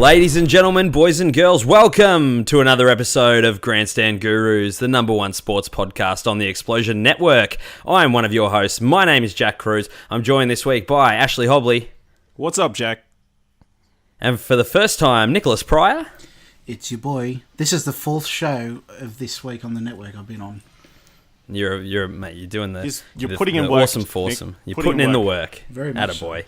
Ladies and gentlemen, boys and girls, welcome to another episode of Grandstand Gurus, the number one sports podcast on the Explosion Network. I am one of your hosts. My name is Jack Kruse. I'm joined this week by Ashley Hobley. What's up, Jack? And for the first time, Nicholas Pryor. It's your boy. This is the fourth show of this week on the network I've been on. You're mate. You're doing You're putting in work. Awesome foursome. You're putting in the work. Very much Attaboy.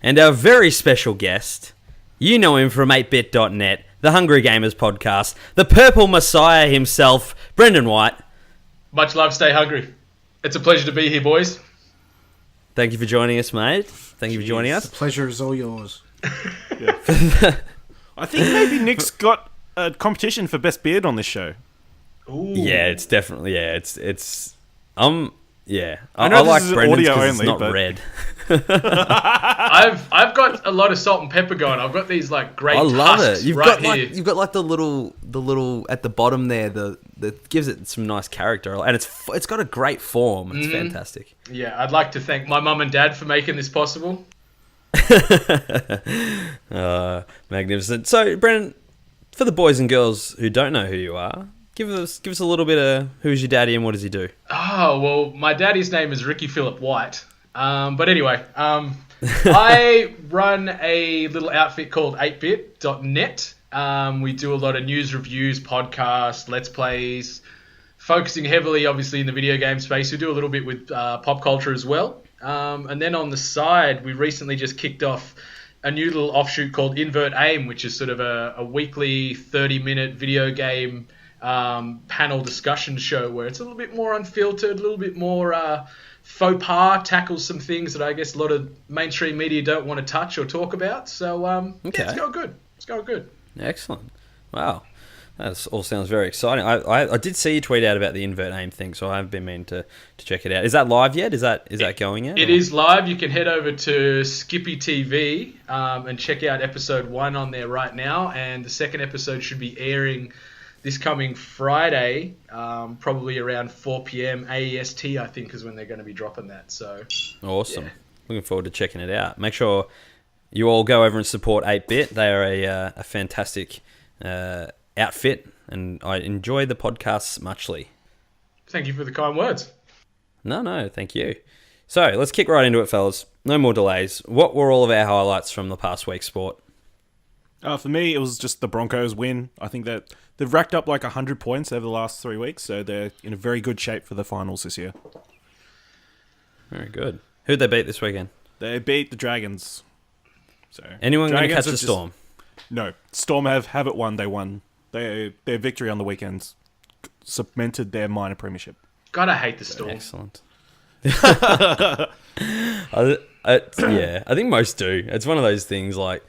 And our very special guest, you know him from 8bit.net, the Hungry Gamers podcast, the Purple Messiah himself, Brendan White. Much love, stay hungry. It's a pleasure to be here, boys. Thank you for joining us, mate. Thank you for joining us. The pleasure is all yours. I think maybe Nick's got a competition for best beard on this show. Ooh. Yeah, it's definitely it's yeah. I know like this is Brendan's audio 'cause only, it's not but... red. I've got a lot of salt and pepper going. I've got these like great I love tusks it. You've right got here. like the little at the bottom there that gives it some nice character, and it's got a great form. It's fantastic. Yeah, I'd like to thank my mum and dad for making this possible. Magnificent. So, Brendan, for the boys and girls who don't know who you are, give us a little bit of who's your daddy and what does he do? Oh, well, my daddy's name is Ricky Phillip White. But anyway, I run a little outfit called 8bit.net. We do a lot of news reviews, podcasts, let's plays, focusing heavily, obviously, in the video game space. We do a little bit with pop culture as well. And then on the side, we recently just kicked off a new little offshoot called Invert Aim, which is sort of a weekly 30-minute video game panel discussion show where it's a little bit more unfiltered, a little bit more faux pas, tackles some things that I guess a lot of mainstream media don't want to touch or talk about. So, yeah, it's going good. It's going good. Excellent. Wow. That all sounds very exciting. I did see you tweet out about the Invert Aim thing, so I've been meaning to check it out. Is that live yet? Is that going yet? It is live. You can head over to Skippy TV and check out episode 1 on there right now. And the second episode should be airing this coming Friday, probably around 4 p.m. AEST, I think, is when they're going to be dropping that. So awesome. Yeah. Looking forward to checking it out. Make sure you all go over and support 8bit. They are a fantastic outfit, and I enjoy the podcasts muchly. Thank you for the kind words. No, thank you. So let's kick right into it, fellas. No more delays. What were all of our highlights from the past week's sport? For me, it was just the Broncos win. I think that they've racked up like 100 points over the last 3 weeks, so they're in a very good shape for the finals this year. Very good. Who'd they beat this weekend? They beat the Dragons. So anyone going to catch Dragons the Storm? No. Storm have it won. They won. Their victory on the weekends cemented their minor premiership. God, I hate the Storm. Excellent. Yeah, I think most do. It's one of those things like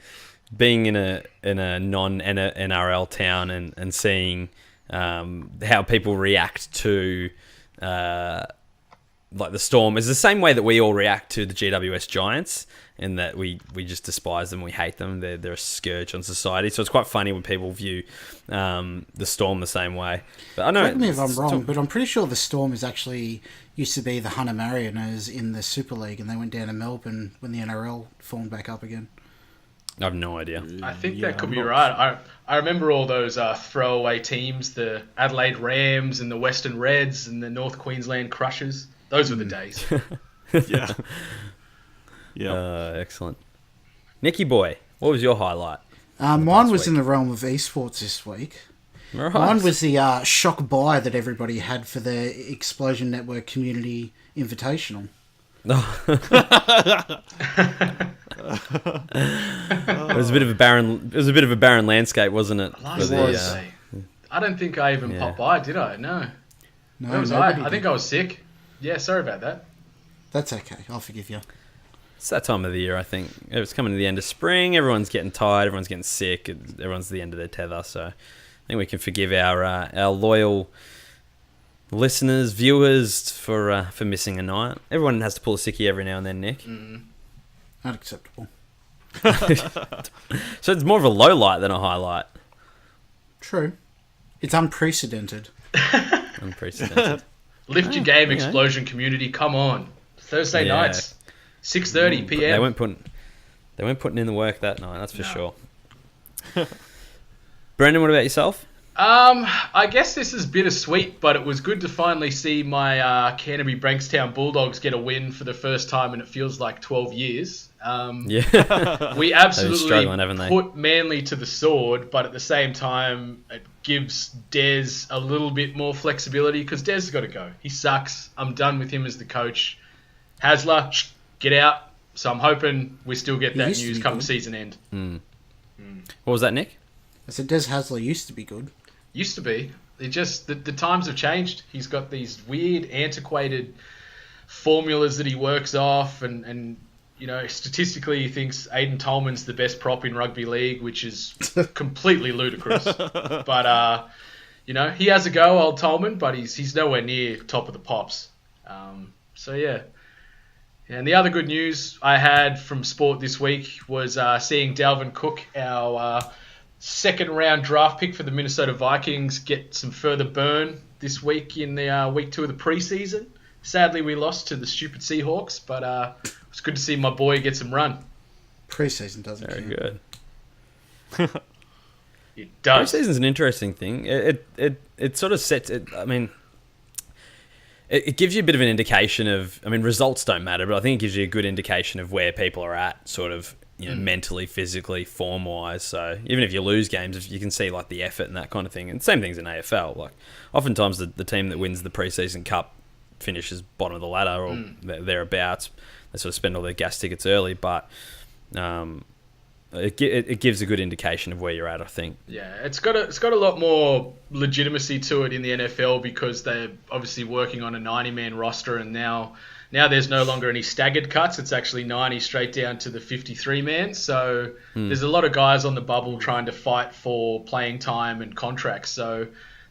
being in a non-NRL town and seeing how people react to like the Storm is the same way that we all react to the GWS Giants, in that we just despise them, we hate them, they're a scourge on society. So it's quite funny when people view the Storm the same way. But I know, correct me if I'm wrong, but I'm pretty sure the Storm is actually used to be the Hunter Mariners in the Super League, and they went down to Melbourne when the NRL formed back up again. I have no idea. I think that could be right. I remember all those throwaway teams, the Adelaide Rams and the Western Reds and the North Queensland Crushers. Those were the days. Yeah. Yeah. Excellent. Nicky boy, what was your highlight? Mine was in the realm of esports this week. Right. Mine was the shock buy that everybody had for the Explosion Network Community Invitational. It was a bit of a barren landscape, wasn't it? I don't think I even popped by, did I? No. Where was I? I think I was sick. Yeah, sorry about that. That's okay. I'll forgive you. It's that time of the year, I think. It's coming to the end of spring. Everyone's getting tired. Everyone's getting sick. Everyone's at the end of their tether. So I think we can forgive our loyal listeners, viewers for missing a night. Everyone has to pull a sickie every now and then, Nick. Unacceptable. So it's more of a low light than a highlight. True. It's unprecedented. Unprecedented. Lift your game, Explosion community. Come on. Thursday nights, 6:30 p.m. They weren't putting in the work that night, that's for sure. Brendan, what about yourself? I guess this is bittersweet, but it was good to finally see my Canterbury Bankstown Bulldogs get a win for the first time, and it feels like 12 years. Yeah. We They've absolutely been struggling, haven't they? put Manly to the sword, but at the same time, it gives Des a little bit more flexibility because Des has got to go. He sucks. I'm done with him as the coach. Hasler, get out. So I'm hoping we still get that news come season end. What was that, Nick? I said Des Hasler used to be good. Used to be. It just the times have changed. He's got these weird, antiquated formulas that he works off, and statistically he thinks Aidan Tolman's the best prop in rugby league, which is completely ludicrous. But he has a go, old Tolman, but he's nowhere near top of the pops. So yeah. And the other good news I had from sport this week was seeing Dalvin Cook, our second round draft pick for the Minnesota Vikings, get some further burn this week in the week 2 of the preseason. Sadly, we lost to the stupid Seahawks, but it's good to see my boy get some run. Preseason doesn't Very count. good. It does. Preseason's an interesting thing. It sort of sets it. I mean, it gives you a bit of an indication of. I mean, results don't matter, but I think it gives you a good indication of where people are at, sort of, mentally, physically, form wise. So even if you lose games, you can see like the effort and that kind of thing. And same things in AFL. Like oftentimes the team that wins the preseason cup finishes bottom of the ladder or thereabouts. They sort of spend all their gas tickets early, but it gives a good indication of where you're at, I think. Yeah, it's got a lot more legitimacy to it in the NFL because they're obviously working on a 90-man roster, and now there's no longer any staggered cuts. It's actually 90 straight down to the 53-man. So there's a lot of guys on the bubble trying to fight for playing time and contracts. So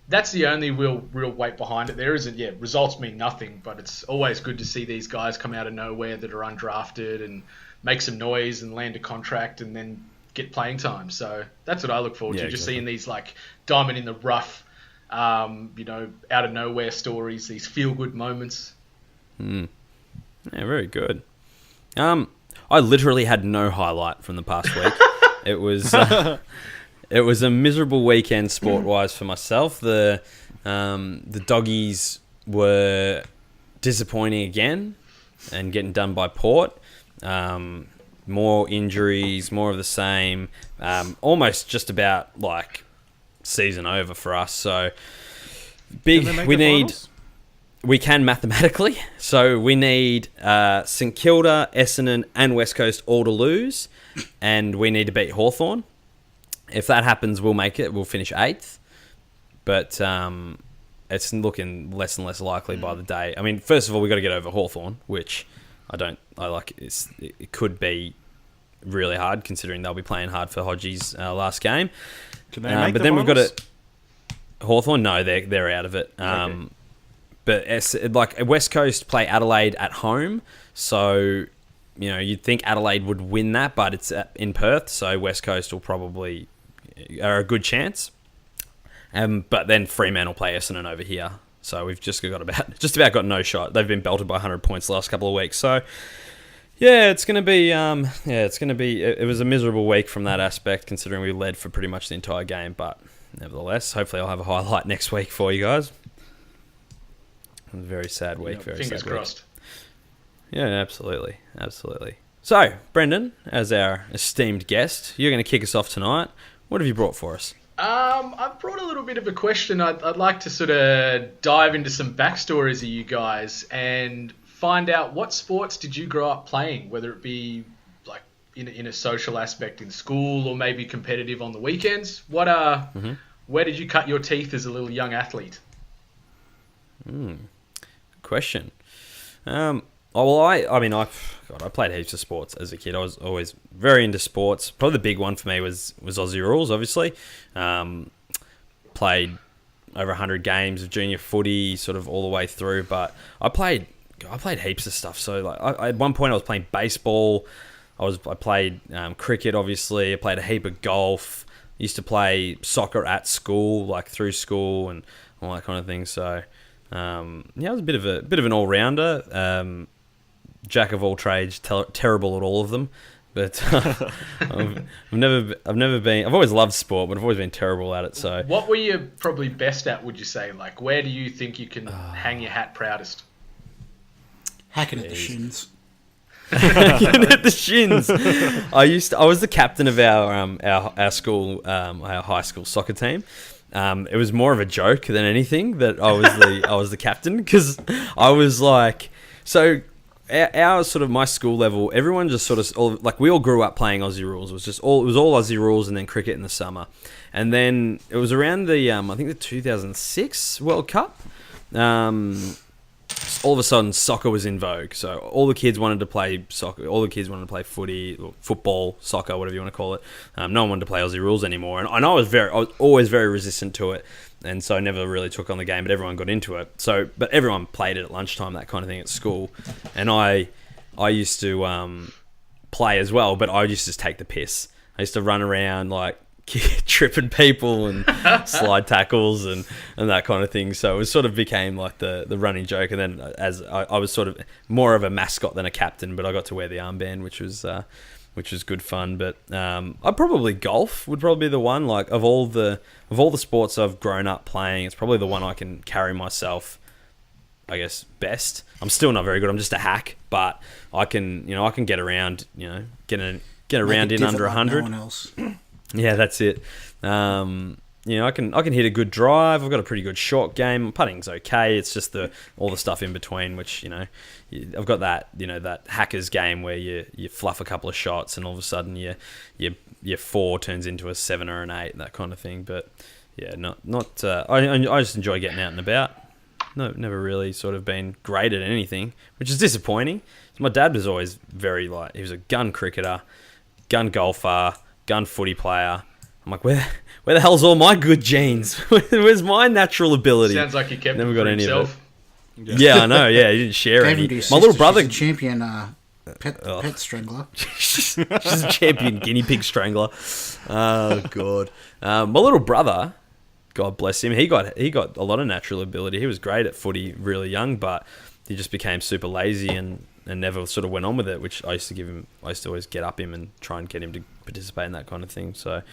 that's the only real weight behind it. There isn't, results mean nothing, but it's always good to see these guys come out of nowhere that are undrafted and make some noise and land a contract and then get playing time. So that's what I look forward to, just seeing these like diamond in the rough, out of nowhere stories, these feel-good moments. Yeah, very good. I literally had no highlight from the past week. It was a miserable weekend sport-wise for myself. The doggies were disappointing again and getting done by Port. More injuries, more of the same. Almost just about like season over for us. So we can mathematically. So we need St Kilda, Essendon, and West Coast all to lose, and we need to beat Hawthorn. If that happens, we'll make it. We'll finish 8th, but it's looking less and less likely by the day. I mean, first of all, we got to get over Hawthorn, which it could be really hard considering they'll be playing hard for Hodgie's last game. Can they make but the then finals? we've got Hawthorn. No, they're out of it. Okay. But West Coast play Adelaide at home, so you'd think Adelaide would win that, but it's in Perth, so West Coast will probably are a good chance. But then Fremantle will play Essendon over here. So we've just about got no shot. They've been belted by 100 points the last couple of weeks. So yeah, it's gonna be It was a miserable week from that aspect, considering we led for pretty much the entire game. But nevertheless, hopefully I'll have a highlight next week for you guys. It was a very sad week. Very fingers sad crossed. Week. Yeah, absolutely. So Brendan, as our esteemed guest, you're going to kick us off tonight. What have you brought for us? I've brought a little bit of a question. I'd like to sort of dive into some backstories of you guys and find out what sports did you grow up playing, whether it be like in a social aspect in school or maybe competitive on the weekends. Where did you cut your teeth as a little young athlete? Good question. I played heaps of sports as a kid. I was always very into sports. Probably the big one for me was Aussie Rules, obviously. Played over 100 games of junior footy, sort of all the way through. But I played heaps of stuff. So like, at one point I was playing baseball. I played cricket, obviously. I played a heap of golf. Used to play soccer at school, like through school and all that kind of thing. So I was a bit of an all-rounder. Jack of all trades, terrible at all of them. But I've always loved sport, but I've always been terrible at it. So What were you probably best at, would you say? Like, where do you think you can hang your hat proudest? Hacking at the shins. at the shins. I was the captain of our school, our high school soccer team. It was more of a joke than anything that I was the captain, because I was like, so our sort of my school level, everyone just sort of like, we all grew up playing Aussie rules. It was all Aussie rules, and then cricket in the summer, and then it was around the I think the 2006 World Cup. All of a sudden, soccer was in vogue. So all the kids wanted to play soccer. All the kids wanted to play footy, or football, soccer, whatever you want to call it. No one wanted to play Aussie rules anymore, and I was always very resistant to it, and so I never really took on the game. But everyone got into it. But everyone played it at lunchtime, that kind of thing at school, and I used to play as well. But I used to just take the piss. I used to run around like tripping people and slide tackles and that kind of thing. So it sort of became like the running joke. And then as I was sort of more of a mascot than a captain, but I got to wear the armband, which was good fun. But I probably golf would probably be the one, like of all the sports I've grown up playing, it's probably the one I can carry myself, I guess, best. I'm still not very good. I'm just a hack, but I can get around, get around in under 100. No one else. Yeah, that's it. I can hit a good drive. I've got a pretty good short game. Putting's okay. It's just all the stuff in between, which I've got that that hackers game where you fluff a couple of shots and all of a sudden your 4 turns into a 7 or an 8, that kind of thing. But yeah, not. I just enjoy getting out and about. No, never really sort of been great at anything, which is disappointing. My dad was always very he was a gun cricketer, gun golfer, gun footy player. I'm like, where the hell's all my good genes? Where's my natural ability? Sounds like he kept Never it got for any himself. of it. Yeah, I know. Yeah, he didn't share Gave him any. to his My little sister. brother, She's a champion pet strangler. she's a champion guinea pig strangler. Oh god. My little brother, God bless him, he got a lot of natural ability. He was great at footy really young, but he just became super lazy and never sort of went on with it, which I used to always get up him and try and get him to participate in that kind of thing. So,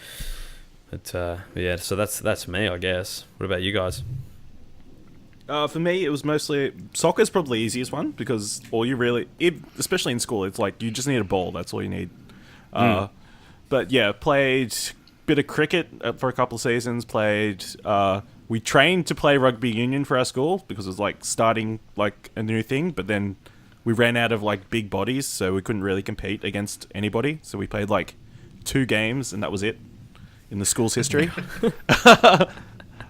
yeah, so that's me, I guess. What about you guys? For me, it was mostly soccer's probably the easiest one, because all you really, especially in school, it's like you just need a ball. That's all you need. But yeah, played a bit of cricket for a couple of seasons. We trained to play rugby union for our school because it was like starting like a new thing, but then we ran out of like big bodies, so we couldn't really compete against anybody. So we played like 2 games, and that was it in the school's history.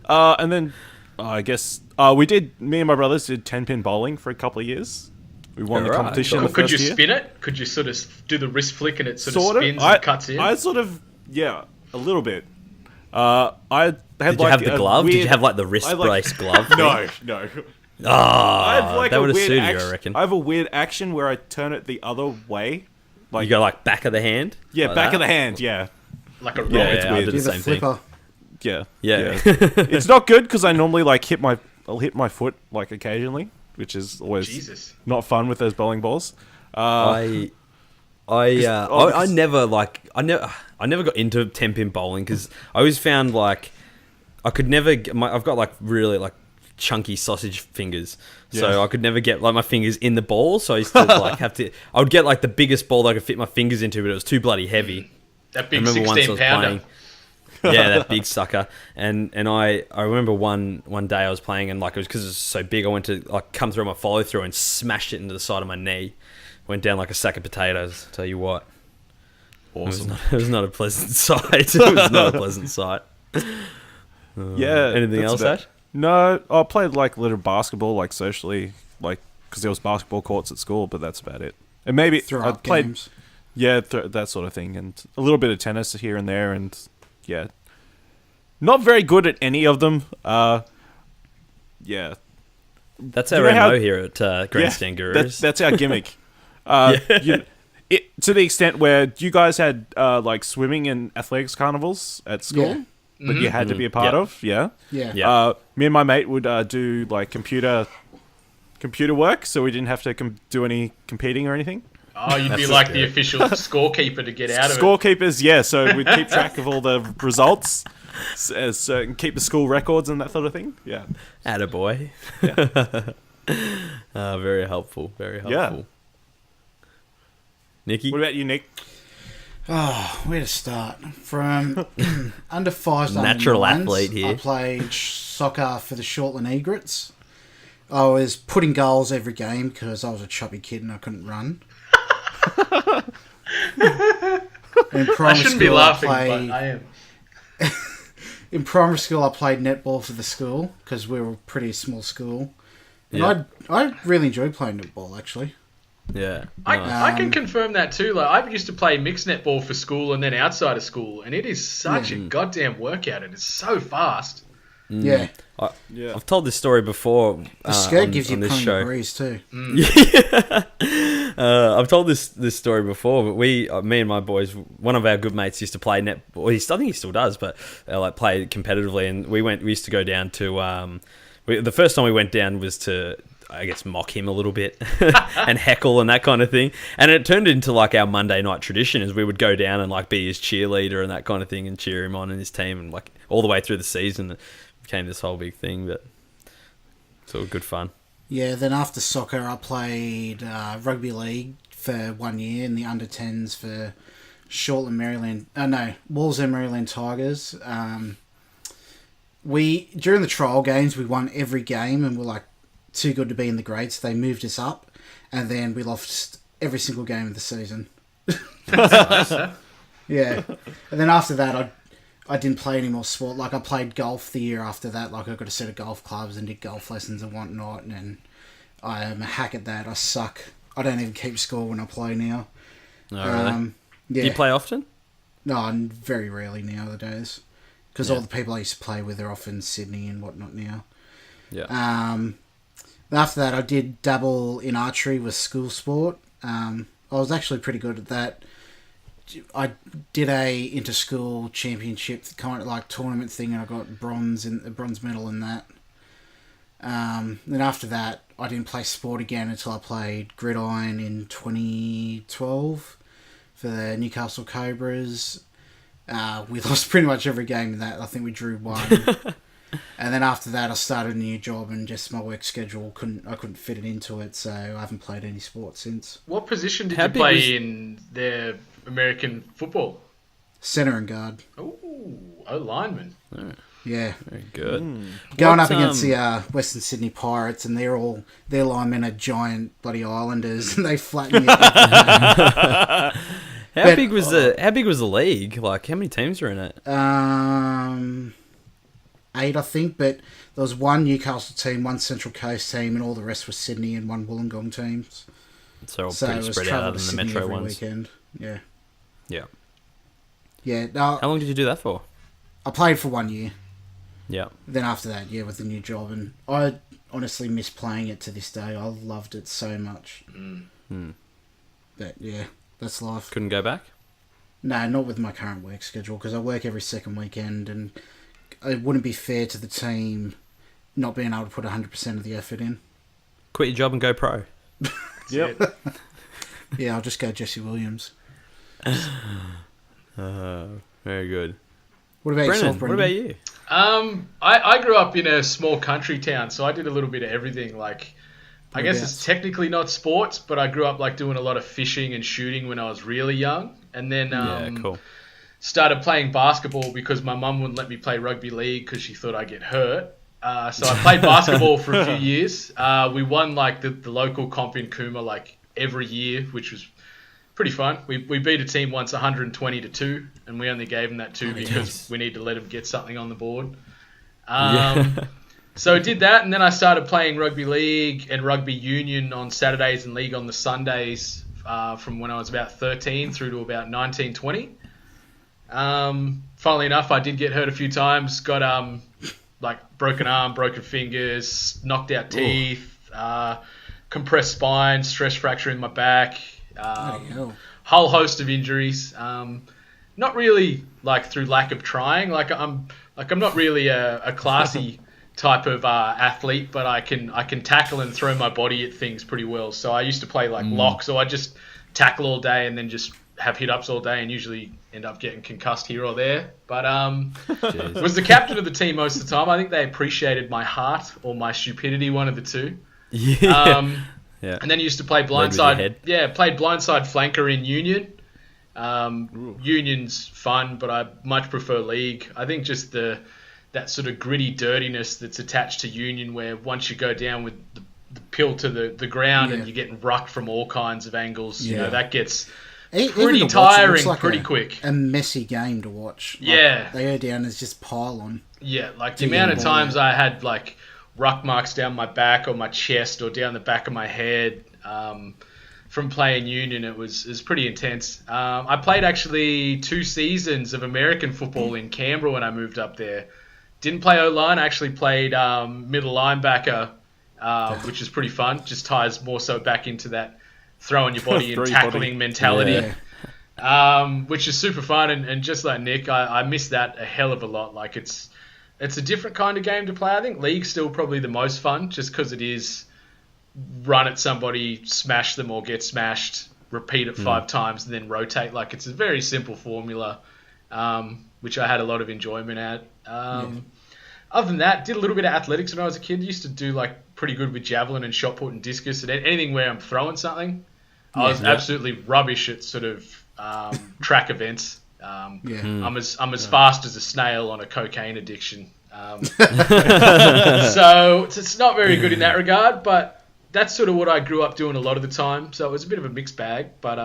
And then I guess me and my brothers did 10-pin bowling for a couple of years. We won the competition. Cool. The Could first you year. spin it? Could you sort of do the wrist flick and it sort of spins and cuts in? I sort of, yeah, a little bit. I had Did you have the glove? Did you have like the wrist brace glove? No. Oh, I have like that a would have weird suited action. you, I reckon. I have a weird action where I turn it the other way. Like You go like back of the hand? yeah, Like back that? of the hand. Yeah, Like a rock. Yeah, it's I weird. did Do the the same thing. flipper. yeah. Yeah. It's not good because I normally like I'll hit my foot like occasionally, which is always Jesus. not fun with those bowling balls. I never got into 10-pin bowling because I always found like I could never I've got like really like chunky sausage fingers, so Yeah. I could never get like my fingers in the ball, so I used to like I would get like the biggest ball that I could fit my fingers into, but it was too bloody heavy. That I big remember once I 16 was pounder. playing. Yeah, that big sucker. And I remember one day I was playing, and like it was because it was so big, I went to like come through my follow through and smashed it into the side of my knee. Went down like a sack of potatoes. Tell you what, Awesome. it was not a pleasant sight. It was not a pleasant sight. Yeah. Anything that's else, about- Ash? No, I played like a little basketball, like socially, like because there was basketball courts at school, but that's about it. And maybe Throw I up played, games. yeah, that sort of thing, and a little bit of tennis here and there, and yeah, not very good at any of them. Yeah, That's You our know how- MO here at Grandstand Gurus. that's our gimmick. To the extent where you guys had like swimming and athletics carnivals at school Yeah. that you had to be a part Yep. of. Yeah. Yeah. Yeah. Me and my mate would do like computer work, so we didn't have to do any competing or anything. Oh, you'd be like the official scorekeeper to get out of it. Scorekeepers, yeah. So we'd keep track of all the results, and keep the school records and that sort of thing. Yeah. Attaboy. Yeah. Very helpful. Very helpful. Yeah. Nicky? What about you, Nick? Oh, where to start? From under 5s to Natural under 9s, athlete here. I played soccer for the Shortland Egrets. I was putting goals every game because I was a chubby kid and I couldn't run. In primary I shouldn't be school, laughing, played, but I am. in primary school, I played netball for the school because we were a pretty small school. And Yeah. I really enjoyed playing netball, actually. Yeah. I can confirm that too. Like I used to play mixed netball for school and then outside of school, and it is such a goddamn workout. It is so fast. Yeah. Yeah. I've told this story before. The skirt on, gives you on this plenty show. of breeze, too. I've told this story before, but me and my boys, one of our good mates used to play netball. I think he still does, but like play competitively. And we used to go down to. The first time we went down was to, I guess, mock him a little bit and heckle and that kind of thing. And it turned into like our Monday night tradition, as we would go down and like be his cheerleader and that kind of thing, and cheer him on and his team, and like all the way through the season, it became this whole big thing. But it's all good fun. Yeah, then after soccer, I played rugby league for 1 year in the under 10s for Shortland, Maryland. Walsall, Maryland Tigers. During the trial games, we won every game and we're like too good to be in the grades. So they moved us up, and then we lost every single game of the season. Yeah, and then after that, I didn't play any more sport. Like I played golf the year after that. Like I got a set of golf clubs and did golf lessons and whatnot. And I am a hack at that. I suck. I don't even keep score when I play now. Oh, really? Yeah. Do you play often? No, I'm very rarely nowadays. Because all the people I used to play with are off in Sydney and whatnot now. Yeah. After that, I did dabble in archery with school sport. I was actually pretty good at that. I did a inter-school championship kind of like tournament thing, and I got bronze medal in that. Then after that, I didn't play sport again until I played gridiron in 2012 for the Newcastle Cobras. We lost pretty much every game in that. I think we drew one. And then after that, I started a new job, and just my work schedule I couldn't fit it into it, so I haven't played any sport since. What position did How you big play in the American football? Centre and guard. Oh, lineman. Yeah. Very good. Going What, up against the Western Sydney Pirates, and their linemen are giant bloody islanders, and they flatten you. How big was the league? Like, how many teams were in it? 8, I think, but there was one Newcastle team, one Central Coast team, and all the rest were Sydney and one Wollongong teams. So, So pretty it was spread travel out to in the Sydney metro every ones. weekend. Yeah. Yeah. Yeah. No, How long did you do that for? I played for 1 year. Yeah. Then after that, with the new job, and I honestly miss playing it to this day. I loved it so much. But yeah, that's life. Couldn't go back? No, not with my current work schedule, because I work every second weekend, and it wouldn't be fair to the team not being able to put 100% of the effort in. Quit your job and go pro. Yep. Yeah, I'll just go Jesse Williams. Very good. What about yourself, Brennan, what Brendan? about you? I grew up in a small country town, so I did a little bit of everything. Like, I guess it's technically not sports, but I grew up like doing a lot of fishing and shooting when I was really young, and then Cool. started playing basketball because my mum wouldn't let me play rugby league because she thought I'd get hurt. So I played basketball for a few years. We won like the local comp in Cooma like every year, which was pretty fun. We beat a team once 120-2, and we only gave them that 2 because we need to let them get something on the board. So I did that, and then I started playing rugby league and rugby union on Saturdays and league on the Sundays from when I was about 13 through to about 19, 20. Funnily enough, I did get hurt a few times, got like broken arm, broken fingers, knocked out teeth, compressed spine, stress fracture in my back, whole host of injuries. Not really like through lack of trying. Like I'm not really a classy type of athlete, but I can tackle and throw my body at things pretty well. So I used to play like locks, or I just tackle all day and then just have hit-ups all day and usually end up getting concussed here or there. But was the captain of the team most of the time. I think they appreciated my heart or my stupidity, one of the two. Yeah. And then used to play Led with your head. blindside. Yeah, played blindside flanker in Union. Union's fun, but I much prefer League. I think just that sort of gritty dirtiness that's attached to Union, where once you go down with the pill to the ground and you're getting rucked from all kinds of angles, you know, that gets pretty tiring pretty quick. A messy game to watch. Yeah. They go down as just pile on. Yeah, like the amount of times I had like ruck marks down my back or my chest or down the back of my head from playing Union, it was pretty intense. I played actually 2 seasons of American football in Canberra when I moved up there. Didn't play O-line, I actually played middle linebacker, which is pretty fun. Just ties more so back into that throwing your body and tackling mentality, which is super fun. And just like Nick, I miss that a hell of a lot. Like it's a different kind of game to play. I think League's still probably the most fun just because it is run at somebody, smash them or get smashed, repeat it 5 times and then rotate. Like it's a very simple formula, which I had a lot of enjoyment at. Other than that, did a little bit of athletics when I was a kid. Used to do like pretty good with javelin and shot put and discus and anything where I'm throwing something. I was absolutely rubbish at sort of track events. I'm as fast as a snail on a cocaine addiction. So it's not very good in that regard, but that's sort of what I grew up doing a lot of the time. So it was a bit of a mixed bag, but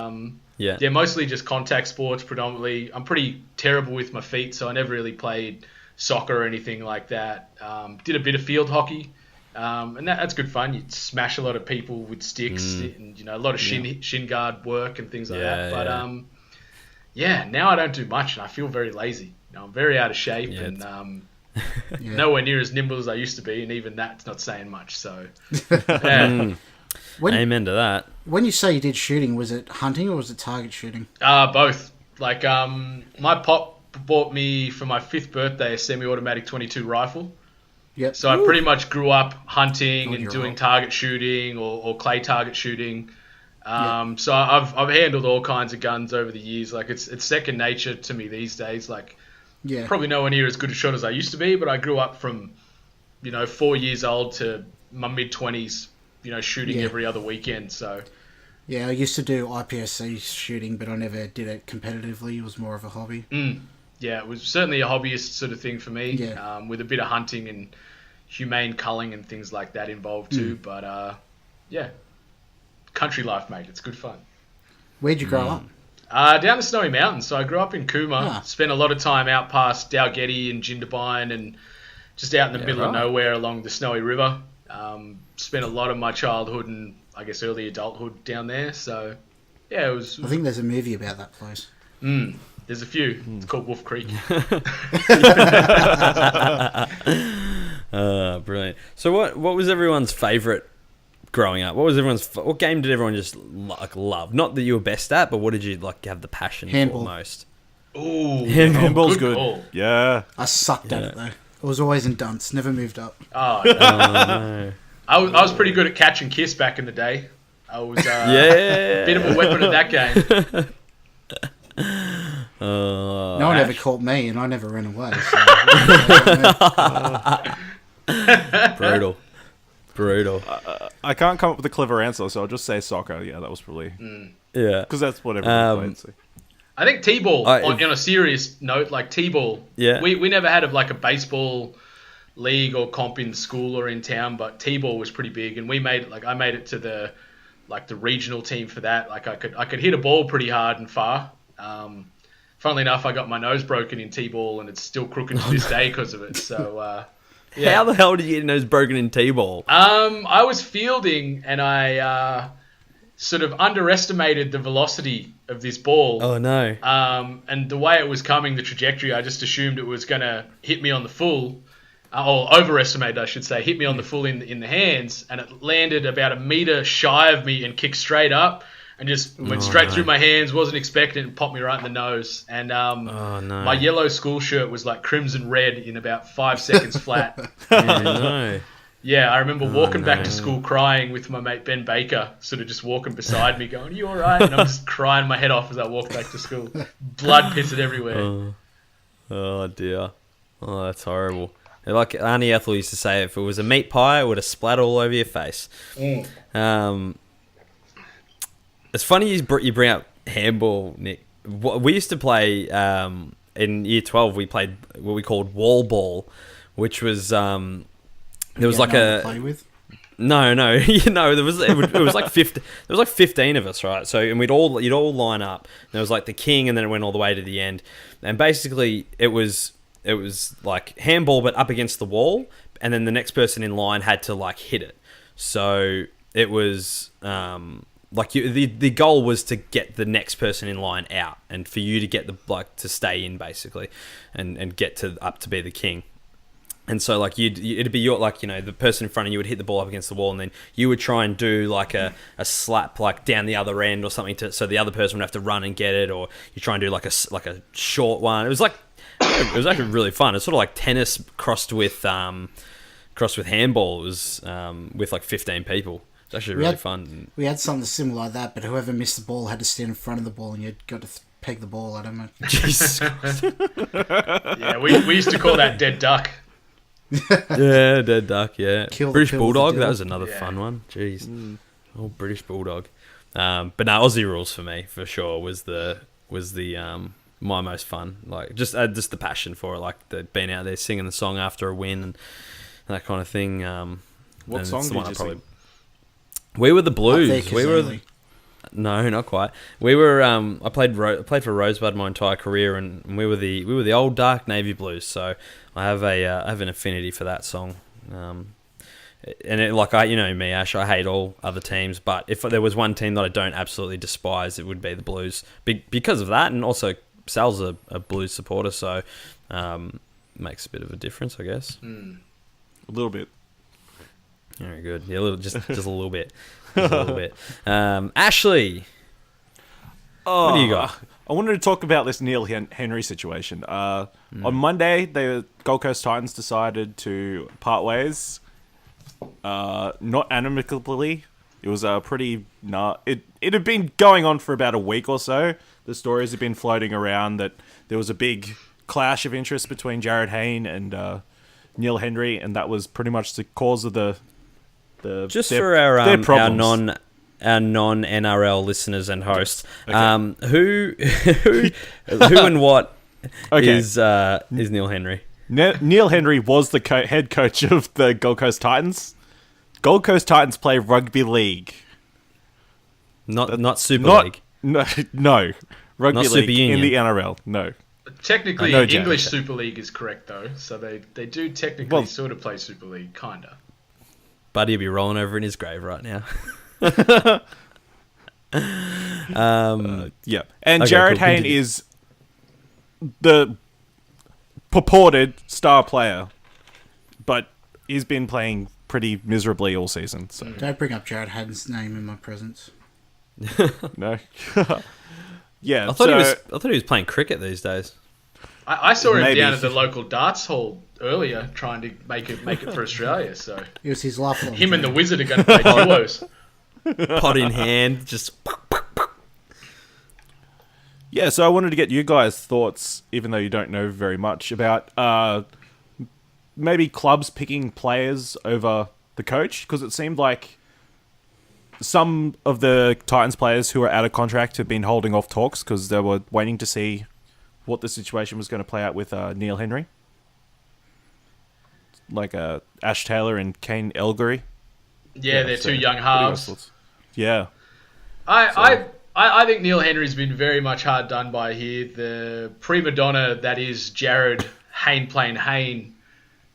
mostly just contact sports predominantly. I'm pretty terrible with my feet, so I never really played soccer or anything like that. Did a bit of field hockey, and that's good fun. You smash a lot of people with sticks, and a lot of shin guard work and things like that. But now I don't do much, and I feel very lazy. I'm very out of shape, and nowhere near as nimble as I used to be, and even that's not saying much. So, Amen to that. When you say you did shooting, was it hunting or was it target shooting? Both. Like, my pop bought me for my 5th birthday a semi-automatic 22 rifle. Yep. So I pretty much grew up hunting and doing target shooting or clay target shooting. So I've handled all kinds of guns over the years. Like it's second nature to me these days. Like probably nowhere near as good a shot as I used to be, but I grew up from 4 years old to my mid-20s, shooting every other weekend. So yeah, I used to do IPSC shooting, but I never did it competitively. It was more of a hobby. Yeah, it was certainly a hobbyist sort of thing for me, with a bit of hunting and humane culling and things like that involved too. But country life, mate. It's good fun. Where'd you grow up? Down the Snowy Mountains. So I grew up in Cooma. Spent a lot of time out past Dalgety and Jindabyne and just out in the middle of nowhere along the Snowy River. Spent a lot of my childhood and I guess early adulthood down there. So it was. I think there's a movie about that place. There's a few. It's called Wolf Creek. Brilliant. So what was everyone's favourite growing up? What game did everyone just love? Not that you were best at, but what did you have the passion Handball. for most? Ooh, handball's good. Call. Yeah. I sucked at it though. I was always in dunce, never moved up. Oh, no. I was pretty good at catch and kiss back in the day. I was a bit of a weapon at that game. No one ever caught me, and I never ran away. So Brutal. I can't come up with a clever answer, so I'll just say soccer. Yeah, that was probably... Yeah. Because that's what everyone played. So. I think T-ball, on a serious note, like T-ball, we never had a baseball league or comp in school or in town, but T-ball was pretty big, and I made it to the regional team for that. Like I could hit a ball pretty hard and far. Funnily enough, I got my nose broken in T-ball, and it's still crooked to this day because of it. So, How the hell did you get your nose broken in T-ball? I was fielding, and I sort of underestimated the velocity of this ball. Oh, no. And the way it was coming, the trajectory, I just assumed it was going to hit me on the full, or overestimated, I should say, hit me on the full in the hands, and it landed about a metre shy of me and kicked straight up. And just went straight through my hands, wasn't expecting it, and popped me right in the nose. And my yellow school shirt was like crimson red in about 5 seconds flat. Oh, no. Yeah, I remember walking back no. to school crying with my mate Ben Baker, sort of just walking beside me going, "You all right?" And I'm just crying my head off as I walk back to school. Blood pissed everywhere. Oh dear. Oh, that's horrible. Like Auntie Ethel used to say, if it was a meat pie, it would have splat all over your face. It's funny you bring up handball, Nick. We used to play in year 12. We played what we called wall ball, which was there was like a play with. no, there was it was like 50. There was like 15 of us, right? So and you'd all line up. And there was like the king, and then it went all the way to the end. And basically, it was like handball, but up against the wall, and then the next person in line had to like hit it. So it was the goal was to get the next person in line out, and for you to get to stay in basically, and get up to be the king. And so like it'd be the person in front of you would hit the ball up against the wall, and then you would try and do like a slap like down the other end or something so the other person would have to run and get it, or you try and do like a short one. It was actually really fun. It's sort of like tennis crossed with handball. It was with like 15 people. It's actually really fun. We had something similar like that, but whoever missed the ball had to stand in front of the ball, and you'd got to peg the ball at him. Jesus Christ. Yeah, we used to call that dead duck. Yeah, dead duck. Yeah, British kill Bulldog. the That was another Yeah. fun one. Jeez, British Bulldog. But no, Aussie rules for me for sure was the my most fun. Like just the passion for it, like being out there singing the song after a win and that kind of thing. What song did you sing? We were the Up Blues. there, We were. Kazali. No, not quite. We were. I played for Rosebud my entire career, and we were the old dark navy blues. So I have an affinity for that song. And you know me, Ash. I hate all other teams, but if there was one team that I don't absolutely despise, it would be the Blues because of that, and also Sal's a Blues supporter, so makes a bit of a difference, I guess. A little bit. Very good. Yeah, just a little bit. Just a little bit. Ashley, what do you got? I wanted to talk about this Neil Henry situation. On Monday, the Gold Coast Titans decided to part ways. Not amicably. It was pretty. It had been going on for about a week or so. The stories have been floating around that there was a big clash of interest between Jared Hayne and Neil Henry, and that was pretty much the cause of the Just their, for our their problems. non NRL listeners and hosts, Okay. who and what Okay. is Neil Henry? Neil Henry was the head coach of the Gold Coast Titans. Gold Coast Titans play rugby league. Not Super League. No. Rugby Not league Super Union. in the NRL. No. Technically, I know, Jack. English Super League is correct though, so they do technically sort of play Super League, kinda. Buddy will be rolling over in his grave right now. Yeah. And Okay, Jared cool. Hayne Continue. is the purported star player, but he's been playing pretty miserably all season. So Don't bring up Jared Hayne's name in my presence. no. Yeah. I thought he was playing cricket these days. I saw him Maybe. down at the local darts hall earlier, trying to make it for Australia. So It was his lifelong him and the dream. Wizard are going to play duos. Pot in hand, just Yeah, so I wanted to get you guys' thoughts, even though you don't know very much, about maybe clubs picking players over the coach, because it seemed like some of the Titans players who are out of contract have been holding off talks because they were waiting to see what the situation was going to play out with Neil Henry. Like Ash Taylor and Kane Elgery. Yeah, they're so two young what are your halves. thoughts? Yeah. I think Neil Henry's been very much hard done by here. The prima donna that is Jared Hayne playing Hayne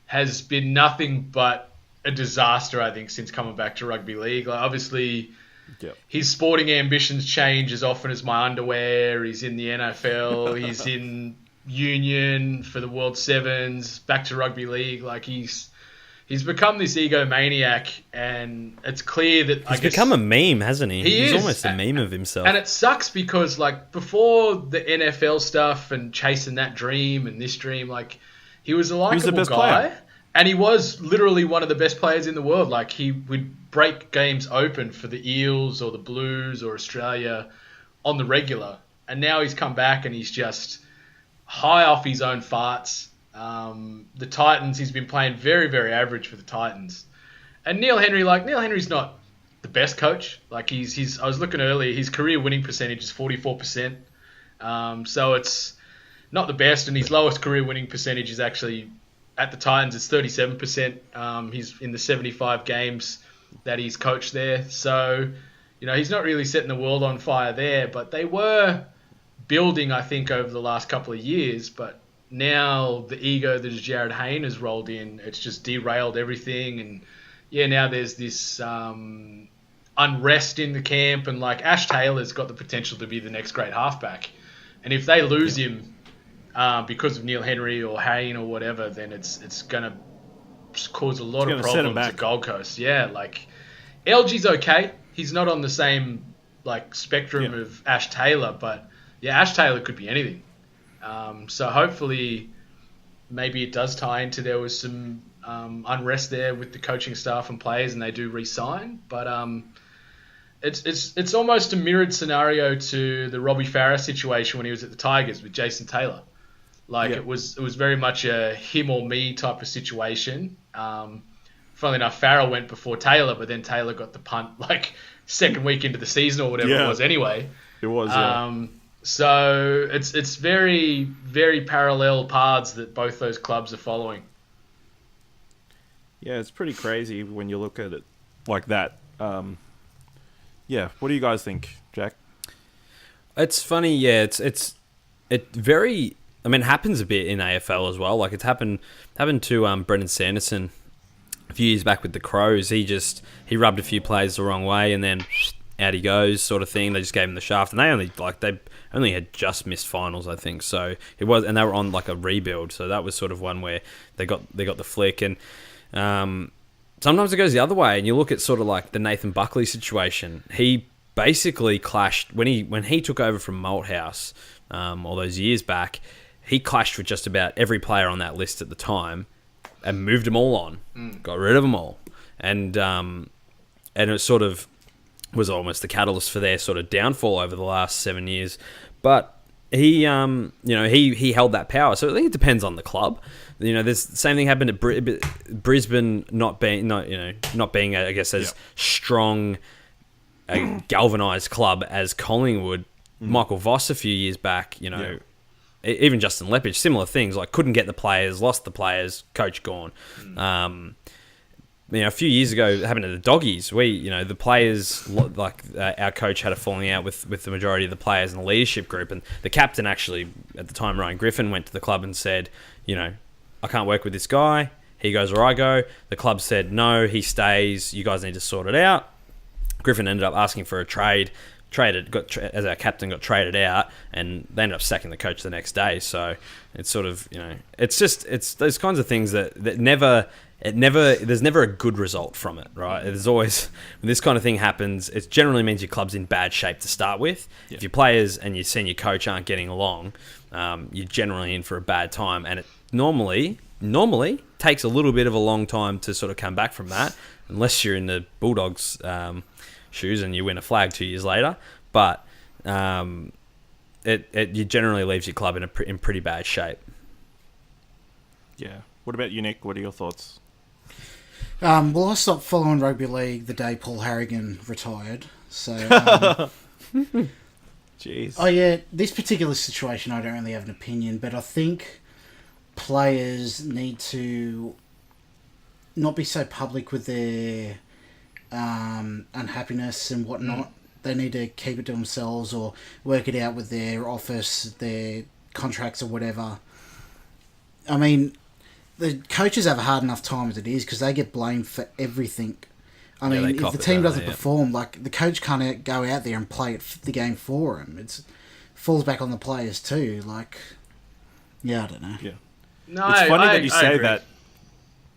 has been nothing but a disaster, I think, since coming back to rugby league. Like, obviously, Yep. his sporting ambitions change as often as my underwear. He's in the NFL. He's in Union for the World Sevens. Back to rugby league. Like he's become this egomaniac, and it's clear that he's become a meme, hasn't he? He He's is. almost a meme of himself. And it sucks because, like, before the NFL stuff and chasing that dream and this dream, like, he was a the likable best guy. player. And he was literally one of the best players in the world. Like, he would break games open for the Eels or the Blues or Australia on the regular. And now he's come back and he's just high off his own farts. The Titans, he's been playing very, very average for the Titans. And Neil Henry's not the best coach. Like, I was looking earlier, his career winning percentage is 44%. So it's not the best, and his lowest career winning percentage is actually at the Titans. It's 37%. He's in the 75 games that he's coached there. So, he's not really setting the world on fire there, but they were building, I think, over the last couple of years. But now the ego that Jared Hayne has rolled in, it's just derailed everything. And now there's this unrest in the camp, and like Ash Taylor's got the potential to be the next great halfback. And if they lose him because of Neil Henry or Hayne or whatever, then it's going to cause a lot of problems at Gold Coast. Yeah, like LG's okay. He's not on the same spectrum of Ash Taylor, but Ash Taylor could be anything. So hopefully, maybe it does tie into there was some unrest there with the coaching staff and players, and they do re-sign. But it's almost a mirrored scenario to the Robbie Farah situation when he was at the Tigers with Jason Taylor. It was very much a him or me type of situation. Funnily enough, Farah went before Taylor, but then Taylor got the punt second week into the season or whatever it was anyway. It was, So it's very, very parallel paths that both those clubs are following. Yeah, it's pretty crazy when you look at it like that. What do you guys think, Jack? It's funny, it very. I mean, it happens a bit in AFL as well. Like, it's happened to Brendan Sanderson a few years back with the Crows. He rubbed a few players the wrong way, and then out he goes, sort of thing. They just gave him the shaft, and they only had just missed finals, I think. So it was, and they were on a rebuild. So that was sort of one where they got the flick, and sometimes it goes the other way. And you look at sort of the Nathan Buckley situation. He basically clashed when he took over from Malthouse all those years back. He clashed with just about every player on that list at the time and moved them all on, got rid of them all. And it sort of was almost the catalyst for their sort of downfall over the last 7 years. But he held that power. So I think it depends on the club. There's the same thing happened at Brisbane not being, I guess, as strong a galvanised club as Collingwood. Michael Voss a few years back, even Justin Leppich, similar things, couldn't get the players, lost the players, coach gone. A few years ago, it happened to the Doggies. The players, our coach had a falling out with the majority of the players in the leadership group, and the captain actually, at the time, Ryan Griffin, went to the club and said, I can't work with this guy. He goes where I go. The club said, no, he stays. You guys need to sort it out. Griffin ended up asking for a trade. As our captain got traded out, and they ended up sacking the coach the next day. So it's sort of, it's those kinds of things that there's never a good result from it, right? There's always, when this kind of thing happens, it generally means your club's in bad shape to start with. If your players and your senior coach aren't getting along, you're generally in for a bad time, and it normally takes a little bit of a long time to sort of come back from that, unless you're in the Bulldogs shoes and you win a flag 2 years later. But it generally leaves your club in pretty bad shape. Yeah. What about you, Nick? What are your thoughts? Well, I stopped following rugby league the day Paul Harrigan retired. So, jeez. Oh yeah, this particular situation, I don't really have an opinion, but I think players need to not be so public with their unhappiness and whatnot. They need to keep it to themselves or work it out with their office, their contracts or whatever. I mean, the coaches have a hard enough time as it is because they get blamed for everything. I mean, if the team doesn't perform, the coach can't go out there and play the game for them. It falls back on the players too. I don't know. Yeah. No, it's funny that you I say agree. that.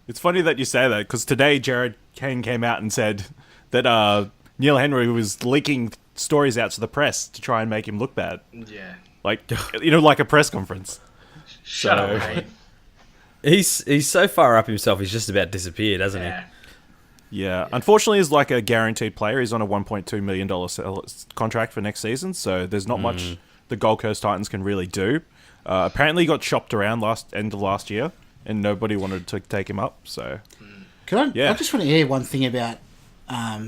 It's funny that you say that because today Jared Hayne came out and said that Neil Henry was leaking stories out to the press to try and make him look bad. Yeah. Like a press conference. Shut up, Hayne. He's so far up himself, he's just about disappeared, hasn't he? Yeah, unfortunately, he's like a guaranteed player. He's on a $1.2 million contract for next season, so there's not much the Gold Coast Titans can really do. Apparently, he got shopped around end of last year, and nobody wanted to take him up. So, I just want to hear one thing about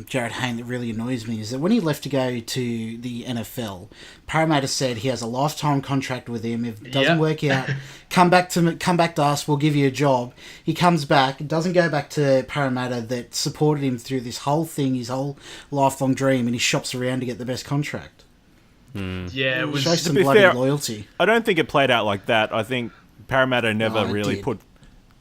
Jared Hayne that really annoys me is that when he left to go to the NFL, Parramatta said he has a lifetime contract with him. If it doesn't work out, come back to us. We'll give you a job. He comes back, doesn't go back to Parramatta that supported him through this whole thing, his whole lifelong dream, and he shops around to get the best contract. Yeah, it was Shows some be bloody fair, loyalty. I don't think it played out like that. I think Parramatta never really put.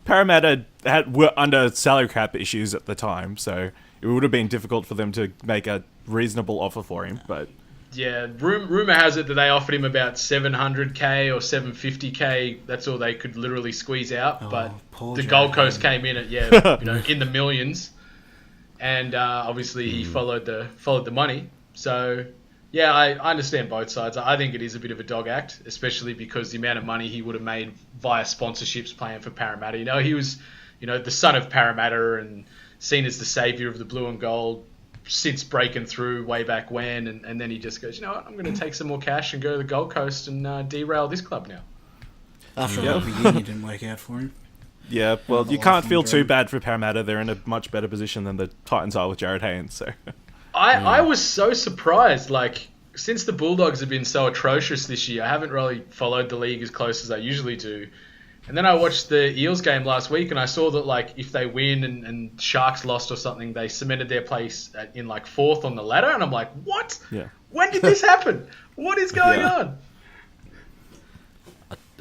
Parramatta were under salary cap issues at the time, so it would have been difficult for them to make a reasonable offer for him. But yeah, rumor has it that they offered him about $700K or $750K. That's all they could literally squeeze out. But the Gold Coast came in at in the millions, and obviously he followed the money. So yeah, I understand both sides. I think it is a bit of a dog act, especially because the amount of money he would have made via sponsorships playing for Parramatta. He was, the son of Parramatta and seen as the saviour of the blue and gold since breaking through way back when. And then he just goes, you know what, I'm going to take some more cash and go to the Gold Coast and derail this club now. After all, the reunion didn't work out for him. Yeah, well, you can't feel too bad for Parramatta. They're in a much better position than the Titans are with Jared Hayne, so... I was so surprised. Since the Bulldogs have been so atrocious this year, I haven't really followed the league as close as I usually do. And then I watched the Eels game last week, and I saw that if they win and Sharks lost or something, they cemented their place in fourth on the ladder. And I'm like, what? Yeah. When did this happen? What is going on?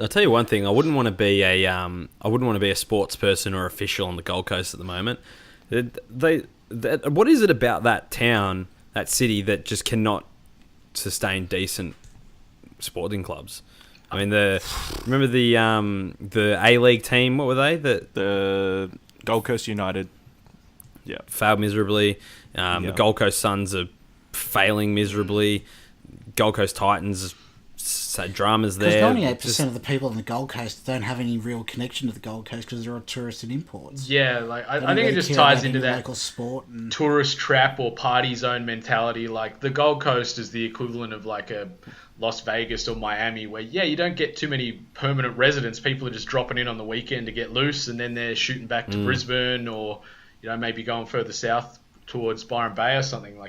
I'll tell you one thing. I wouldn't want to be a sports person or official on the Gold Coast at the moment. What is it about that town, that city, that just cannot sustain decent sporting clubs? I mean, remember the A-League team? What were they? The Gold Coast United. Yeah, failed miserably. The Gold Coast Suns are failing miserably. Gold Coast Titans. So dramas there. Because 98% of the people on the Gold Coast don't have any real connection to the Gold Coast because they're all tourists and imports. Yeah, I think it just ties into that local sport and tourist trap or party zone mentality. The Gold Coast is the equivalent of a Las Vegas or Miami, where you don't get too many permanent residents. People are just dropping in on the weekend to get loose, and then they're shooting back to Brisbane or maybe going further south towards Byron Bay or something.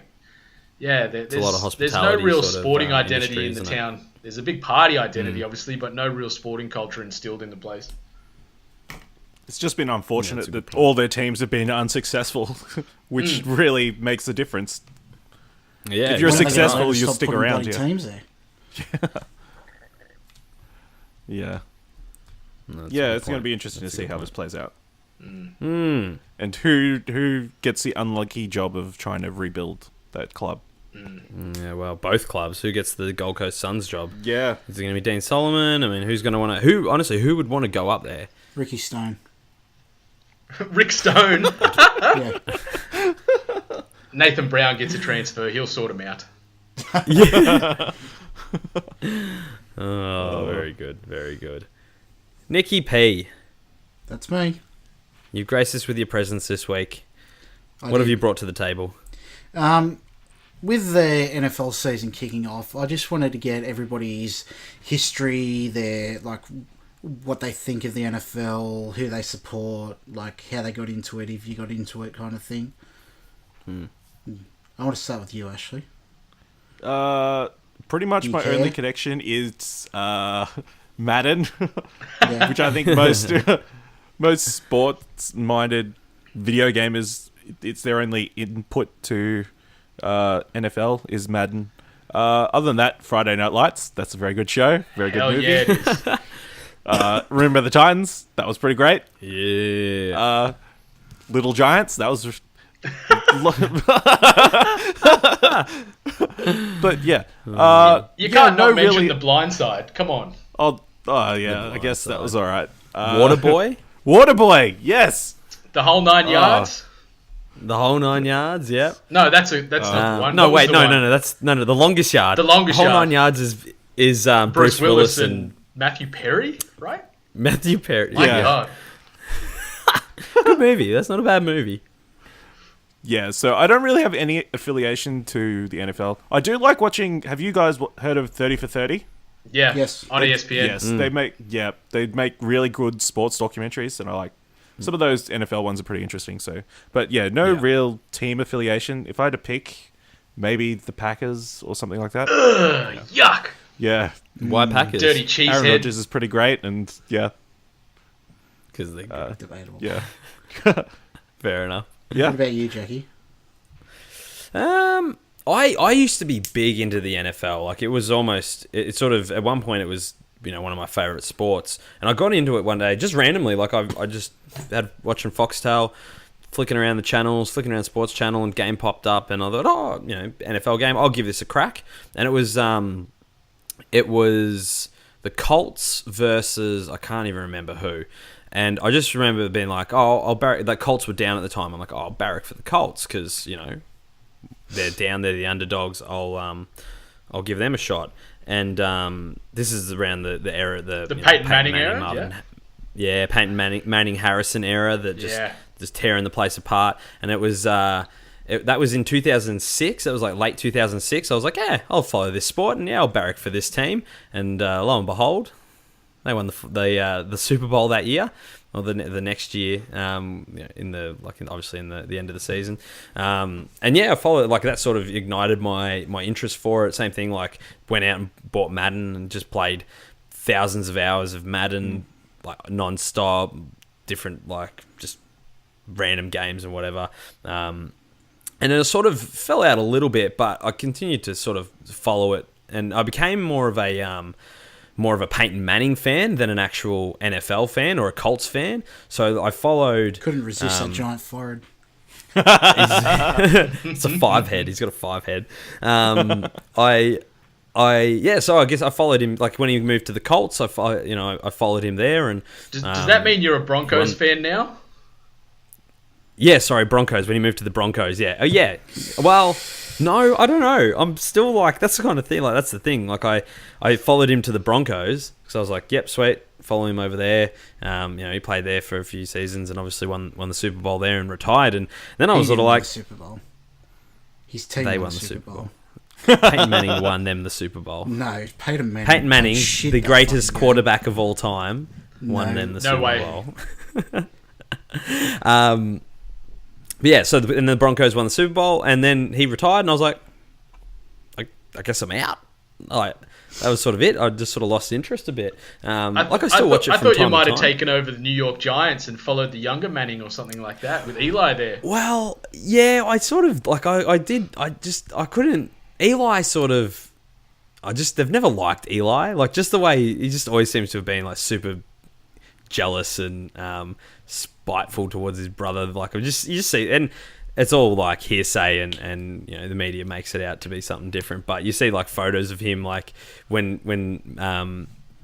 There's a lot of hospitality. There's no real sort of, sporting identity industry, in the isn't it? town. There's a big party identity, obviously, but no real sporting culture instilled in the place. It's just been unfortunate that all their teams have been unsuccessful, which really makes a difference. Yeah, if you're When are they successful, gonna you'll stop stick putting around. bloody Yeah. teams there. Yeah. No, Yeah, it's going to be interesting to see how this plays out. Mm. And who gets the unlucky job of trying to rebuild that club. Yeah, well, both clubs. Who gets the Gold Coast Suns job? Yeah. Is it going to be Dean Solomon? I mean, who's going to want to... Who would want to go up there? Ricky Stone. Rick Stone. Yeah. Nathan Brown gets a transfer. He'll sort him out. Yeah. Oh, very good. Very good. Nicky P, That's me. you've graced us with your presence this week. I What have did. you brought to the table? With the NFL season kicking off, I just wanted to get everybody's history, their what they think of the NFL, who they support, how they got into it, if you got into it, kind of thing. I want to start with you, Ashley. Pretty much You my care? only connection is Madden, Yeah. which I think most sports-minded video gamers, it's their only input to NFL is Madden. Other than that, Friday Night Lights, that's a very good show, very Hell good movie. yeah, it is. Remember the Titans? That was pretty great. Yeah. Little Giants, that was... But yeah, You can't no, not mention really- The Blind Side. Come on. Oh yeah, I guess that was all right. Waterboy? Waterboy, yes. The whole 9 yards. The whole 9 yards, yep. No, that's not the one. No, What was wait, the no, one? no, that's the longest yard. The longest whole yard. 9 yards is Bruce Willis and Matthew Perry, right? Matthew Perry. My Yeah. God. Good movie. That's not a bad movie. Yeah, so I don't really have any affiliation to the NFL. I do like watching. Have you guys heard of 30 for 30? Yeah. Yes. On ESPN. Yes, they make really good sports documentaries, and I like some of those NFL ones are pretty interesting. So, but yeah, no real team affiliation. If I had to pick, maybe the Packers or something like that. Yuck. Yeah, Why Packers? Dirty Aaron cheesehead. Rodgers is pretty great, and yeah, Because they Debatable. yeah, fair enough. yeah. What about you, Jackie? I used to be big into the NFL. Like it was almost it sort of at one point it was one of my favorite sports, and I got into it one day just randomly. Like I just had watching Foxtel, flicking around the channels, flicking around Sports Channel, and game popped up, and I thought, NFL game, I'll give this a crack. And it was the Colts versus I can't even remember who. And I just remember being like, I'll barrack. The Colts were down at the time. I'm like, I'll barrack for the Colts because they're down. They're the underdogs. I'll give them a shot. And this is around the era, the Peyton Manning era, Marvin, yeah, Peyton Manning Harrison era that just tearing the place apart. And it was that was in 2006. It was like late 2006. I was like, yeah, I'll follow this sport and I'll barrack for this team. And lo and behold, they won the Super Bowl that year, or the next year, obviously in the end of the season, and I followed that sort of ignited my interest for it. Same thing, like went out and bought Madden and just played thousands of hours of Madden, like non-stop, different just random games and whatever. And it sort of fell out a little bit, but I continued to sort of follow it, and I became more of a Peyton Manning fan than an actual NFL fan or a Colts fan. So I followed... Couldn't resist that giant forehead. It's a 5-head. He's got a 5-head. So I guess I followed him. Like when he moved to the Colts, I followed him there. And Does that mean you're a Broncos fan now? Yeah, sorry, Broncos. When he moved to the Broncos, yeah. Oh, yeah. Well... No, I don't know. I'm still that's the kind of thing. That's the thing. I followed him to the Broncos because I was like, yep, sweet, follow him over there. He played there for a few seasons and obviously won the Super Bowl there and retired. And then I was sort of like, the Super Bowl. His team they won the Super Bowl. Peyton Manning won them the Super Bowl. No, Peyton Manning. Peyton Manning, the greatest quarterback of all time, won them the Super Bowl. But yeah, and the Broncos won the Super Bowl, and then he retired, and I was like, I guess I'm out. That was sort of it. I just sort of lost interest a bit. I still watch it from time to time. I thought you might have taken over the New York Giants and followed the younger Manning or something like that with Eli there. Well, yeah, I sort of, I did, I couldn't, Eli sort of, they've never liked Eli. Just the way, he just always seems to have been super jealous and spiteful towards his brother. You just see, and it's all hearsay, and the media makes it out to be something different. But you see photos of him when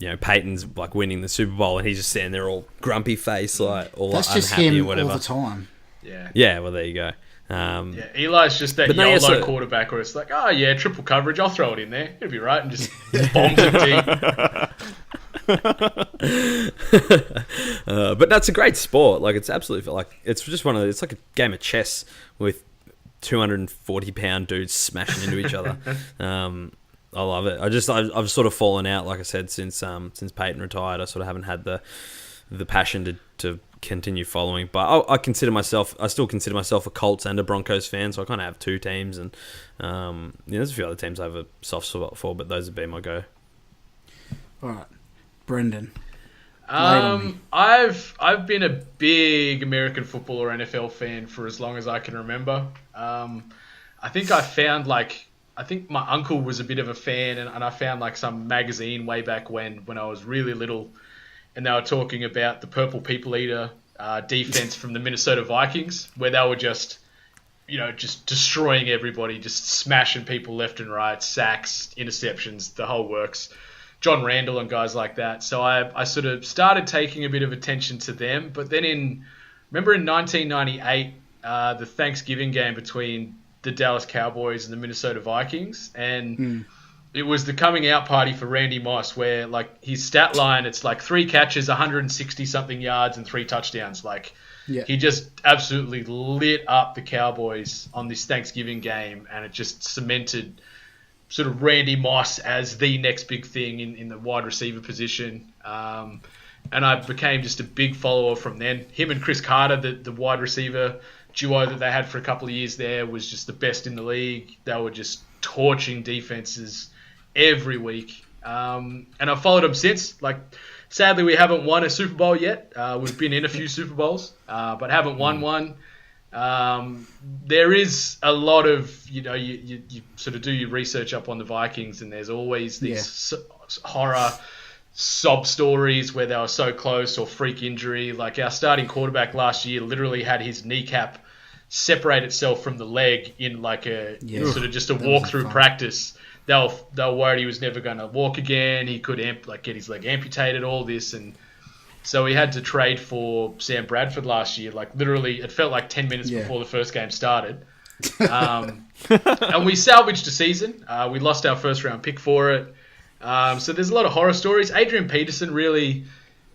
Peyton's winning the Super Bowl, and he's just standing there all grumpy face, all that's unhappy just him or whatever. All the time. Yeah. Yeah. Well, there you go. Eli's just that YOLO quarterback where it's like, oh yeah, triple coverage, I'll throw it in there, it'll be right, and just bombs it deep. But that's a great sport. It's absolutely it's just it's like a game of chess with 240-pound dudes smashing into each other. I love it. I've sort of fallen out, like I said, since Peyton retired. I sort of haven't had the passion to continue following. But I still consider myself a Colts and a Broncos fan, so I kind of have two teams, and there's a few other teams I have a soft spot for, but those would be my go. All right. Brendan. I've been a big American football or NFL fan for as long as I can remember. I think I found I think my uncle was a bit of a fan, and I found some magazine way back when I was really little, and they were talking about the Purple People Eater defense from the Minnesota Vikings, where they were just destroying everybody, just smashing people left and right, sacks, interceptions, the whole works. John Randall and guys like that. So I sort of started taking a bit of attention to them. But then remember in 1998, the Thanksgiving game between the Dallas Cowboys and the Minnesota Vikings, and it was the coming out party for Randy Moss, where like his stat line, it's like 3 catches, 160 something yards, and 3 touchdowns. Like he just absolutely lit up the Cowboys on this Thanksgiving game, and it just cemented sort of Randy Moss as the next big thing in the wide receiver position. And I became just a big follower from then. Him and Chris Carter, the wide receiver duo that they had for a couple of years there, was just the best in the league. They were just torching defenses every week. And I've followed them since. Like, sadly, we haven't won a Super Bowl yet. We've been in a few Super Bowls, but haven't won one. There is a lot of, you sort of do your research up on the Vikings, and there's always these horror sob stories where they were so close, or freak injury. Like our starting quarterback last year literally had his kneecap separate itself from the leg in like a sort of just a walk-through practice. They were worried he was never going to walk again. He could get his leg amputated, all this. And so we had to trade for Sam Bradford last year. Like literally, it felt like 10 minutes before the first game started. And we salvaged a season. We lost our first round pick for it. So there's a lot of horror stories. Adrian Peterson really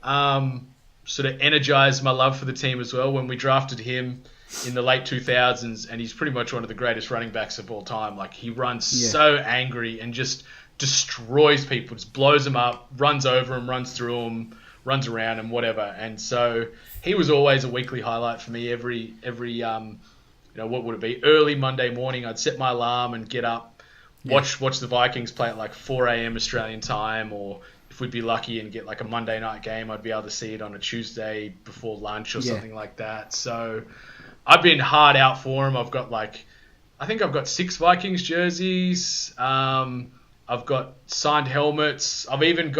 sort of energized my love for the team as well when we drafted him in the late 2000s, and he's pretty much one of the greatest running backs of all time. Like he runs so angry and just destroys people, just blows them up, runs over them, runs through them, runs around them, whatever. And so he was always a weekly highlight for me. Every what would it be? Early Monday morning, I'd set my alarm and get up, watch the Vikings play at like 4 a.m. Australian time, or if we'd be lucky and get like a Monday night game, I'd be able to see it on a Tuesday before lunch or something like that. So I've been hard out for him. I've got I think I've got 6 Vikings jerseys. I've got signed helmets. I've even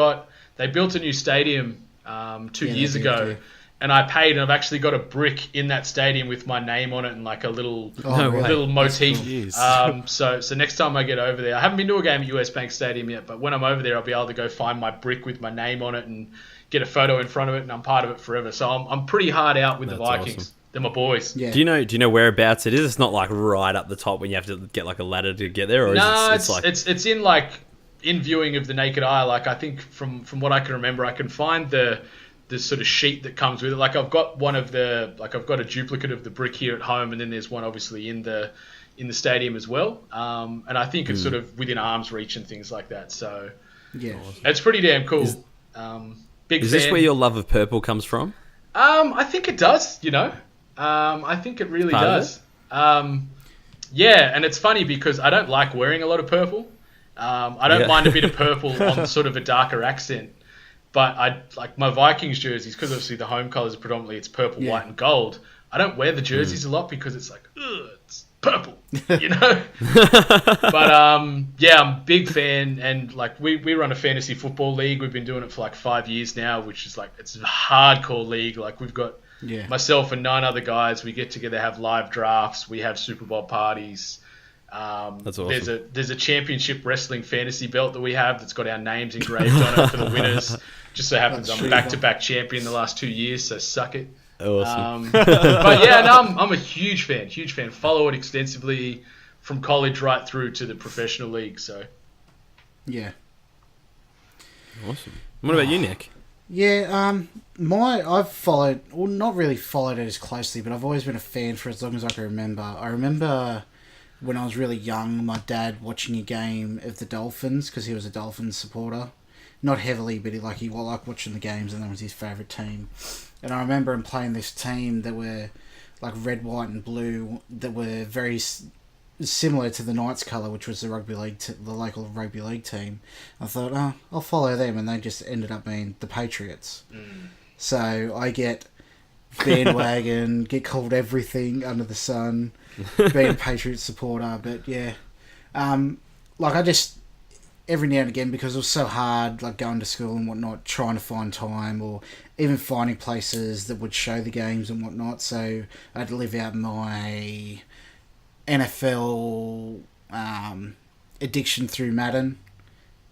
they built a new stadium 2 years ago. And I paid, and I've actually got a brick in that stadium with my name on it and like a little motif. Cool. So next time I get over there, I haven't been to a game at US Bank Stadium yet, but when I'm over there, I'll be able to go find my brick with my name on it and get a photo in front of it, and I'm part of it forever. So I'm pretty hard out with the Vikings. Awesome. They're my boys. Yeah. Do you know whereabouts it is? It's not like right up the top when you have to get like a ladder to get there, or it's in like in viewing of the naked eye. Like I think from what I can remember, I can find the sort of sheet that comes with it. Like I've got I've got a duplicate of the brick here at home, and then there's one obviously in the stadium as well. And I think it's sort of within arm's reach and things like that. So it's pretty damn cool. Big fan. Is this where your love of purple comes from? I think it does, I think it really does. And it's funny because I don't like wearing a lot of purple. I don't mind a bit of purple on sort of a darker accent. But I like my Vikings jerseys, because obviously the home colours predominantly it's purple, white, and gold. I don't wear the jerseys a lot because it's like, it's purple, But I'm a big fan, and like we run a fantasy football league. We've been doing it for like 5 years now, which is like it's a hardcore league. Like we've got myself and 9 other guys. We get together, have live drafts. We have Super Bowl parties. That's awesome. There's a championship wrestling fantasy belt that we have that's got our names engraved on it for the winners. Just so happens I'm back-to-back champion the last 2 years, so suck it. Awesome. But I'm a huge fan. Follow it extensively from college right through to the professional league. So yeah, awesome. What about you, Nick? Yeah, I've followed, well, not really followed it as closely, but I've always been a fan for as long as I can remember. I remember when I was really young, my dad watching a game of the Dolphins, because he was a Dolphins supporter. Not heavily, but he liked watching the games, and that was his favourite team. And I remember him playing this team that were like red, white, and blue, that were very similar to the Knights colour, which was the local rugby league team. I thought, I'll follow them, and they just ended up being the Patriots. So I get bandwagon, get called everything under the sun, being a Patriots supporter. But yeah, I just, every now and again, because it was so hard, like going to school and whatnot, trying to find time, or even finding places that would show the games and whatnot. So I'd live out my NFL addiction through Madden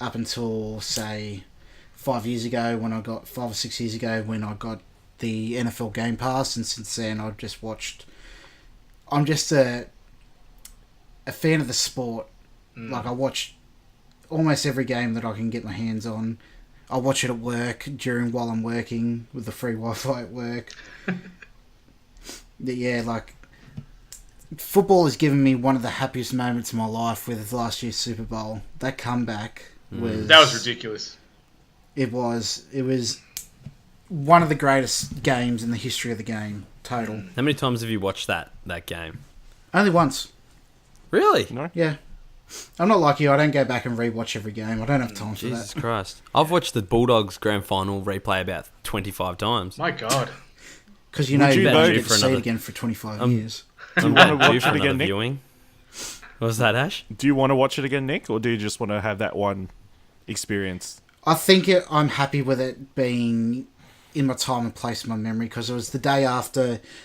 up until, say, 5 or 6 years ago when I got the NFL Game Pass, and since then I'm just a fan of the sport. Like I watch almost every game that I can get my hands on. I watch it at work while I'm working with the free Wi-Fi at work. Yeah, like football has given me one of the happiest moments of my life with last year's Super Bowl. That comeback was ridiculous. It was one of the greatest games in the history of the game. Total. How many times have you watched that game? Only once. Really? No. Yeah. I'm not like you. I don't go back and rewatch every game. I don't have time for Jesus that. Christ. I've watched the Bulldogs grand final replay about 25 times. My God. Because you know you vote get for to see it another- again for 25 years. Do you want to Due watch for it again, another Nick? viewing. What was that, Ash? Do you want to watch it again, Nick, or do you just want to have that one experience? I think I'm happy with it being in my time and place in my memory because it was the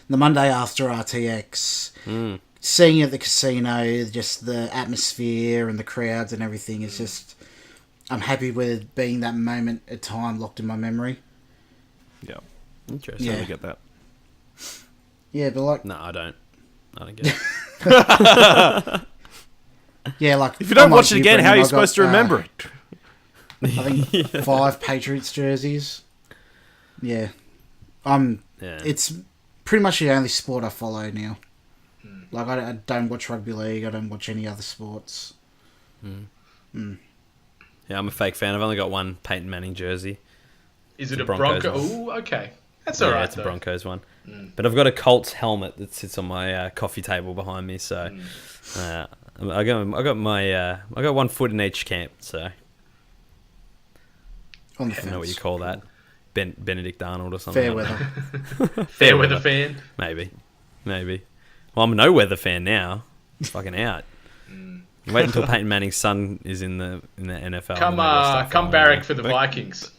Monday after RTX. Seeing it at the casino, just the atmosphere and the crowds and everything is just... I'm happy with it being that moment of time locked in my memory. Yeah. Interesting. Totally get that. Yeah, but like... No, I don't get it. Yeah, like... If you don't unlike watch it again, Brendan, how are you I got, supposed to remember it? I think 5 Patriots jerseys. Yeah. Yeah. It's pretty much the only sport I follow now. Like, I don't watch rugby league. I don't watch any other sports. Yeah, I'm a fake fan. I've only got one Peyton Manning jersey. Is it It's a a Broncos Bronco? one. Ooh, okay. That's Yeah, all right. it's a though. Broncos one. But I've got a Colts helmet that sits on my coffee table behind me. So I got one foot in each camp. So On the I don't know what you fence. call that. Benedict Arnold or something. Fair I don't know. weather. Fair weather fan. Maybe. Well, I'm a no weather fan now. Fucking out. Wait until Peyton Manning's son is in the NFL. Come, and maybe I'll start come following barrack him. for the Vikings.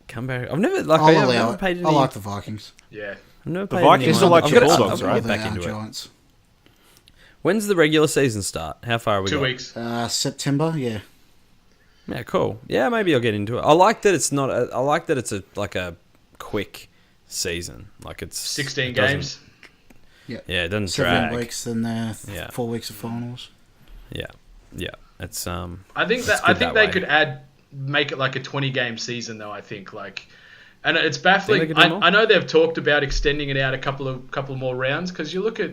Come back. I've never like I'll I've allow never it. paid any. I like the Vikings. Yeah. I've never The paid Vikings any are like mind. your I've gotta- Bulldogs, I've gotta right? get back into it. Giants. When's the regular season start? How far are we? 2 got? weeks. September, yeah. Yeah, cool. Yeah, maybe I'll get into it. I like that it's not. I like that it's a quick season. Like it's 16 it doesn't- games. Yeah, it doesn't 7 drag. weeks, then 4 weeks of finals. Yeah. It's I think it's that good I think that they way. could make it like a 20-game season though. I think and it's Think they baffling. could do more? I know they've talked about extending it out a couple more rounds because you look at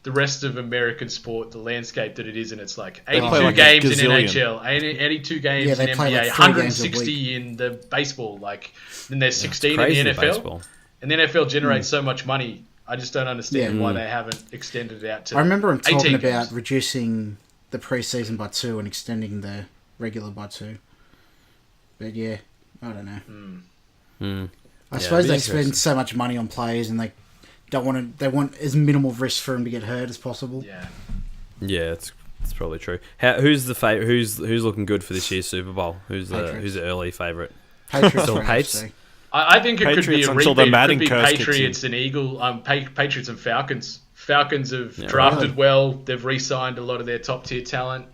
the rest of American sport, the landscape that it is, and it's like 82 play like a games in gazillion. NHL, 82 games Yeah, in they play NBA, like 3 games a 160 in the baseball. Like then there's 16 in crazy, the the NFL, baseball. and the NFL generates so much money. I just don't understand Yeah. why they haven't extended it out to. I remember them 18 talking games. about reducing the preseason by 2 and extending the regular by 2. But yeah, I don't know. I suppose it'd be they spend so much money on players and they don't want to. They want as minimal risk for them to get hurt as possible. Yeah. Yeah, it's probably true. Who's the favorite? Who's looking good for this year's Super Bowl? Who's Patriots. the early favorite? Patriots Still for Pates? AFC. I think it could be Patriots a until repeat. the It could Madden be curse kicks in. Patriots and Patriots and Falcons. Falcons have Yeah, drafted really? well. They've re-signed a lot of their top tier talent.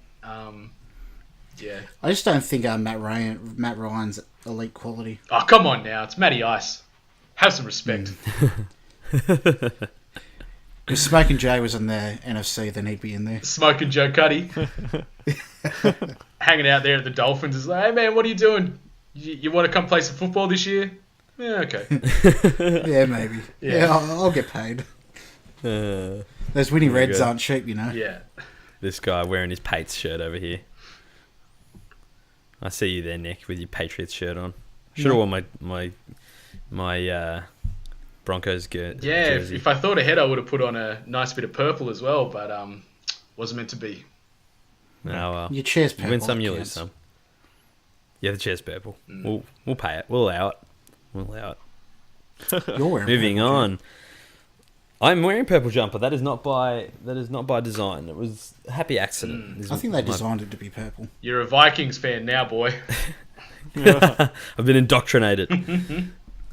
Yeah. I just don't think Matt Ryan's elite quality. Oh, come on now. It's Matty Ice. Have some respect. If Smoke and Jay was in the NFC, then he'd be in there. Smoking Joe Cuddy. Hanging out there at the Dolphins is like, hey, man, what are you doing? You want to come play some football this year? Yeah, okay. Yeah, maybe. Yeah. Yeah, I'll get paid. Those winning Very Reds good. aren't cheap, you know. Yeah. This guy wearing his Pates shirt over here. I see you there, Nick, with your Patriots shirt on. Should have worn my Broncos gear. Yeah, jersey. if I thought ahead, I would have put on a nice bit of purple as well, but wasn't meant to be. Oh, well. Your chair's You purple. win some, it you lose counts. some. Yeah, the chair's purple. We'll pay it. We'll allow it. You're wearing Moving purple, on. I'm wearing purple jumper. That is not by design. It was a happy accident. Jay. I think they designed it to be purple. You're a Vikings fan now, boy. I've been indoctrinated.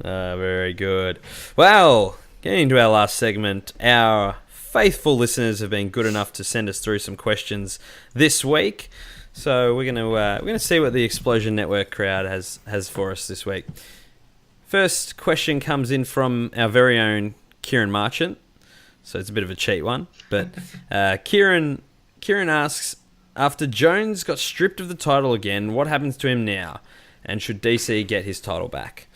Very good. Well, getting into our last segment, our faithful listeners have been good enough to send us through some questions this week. So we're gonna see what the Explosion Network crowd has for us this week. First question comes in from our very own Kieran Marchant. So it's a bit of a cheat one, but Kieran asks, After Jones got stripped of the title again, what happens to him now? And should DC get his title back?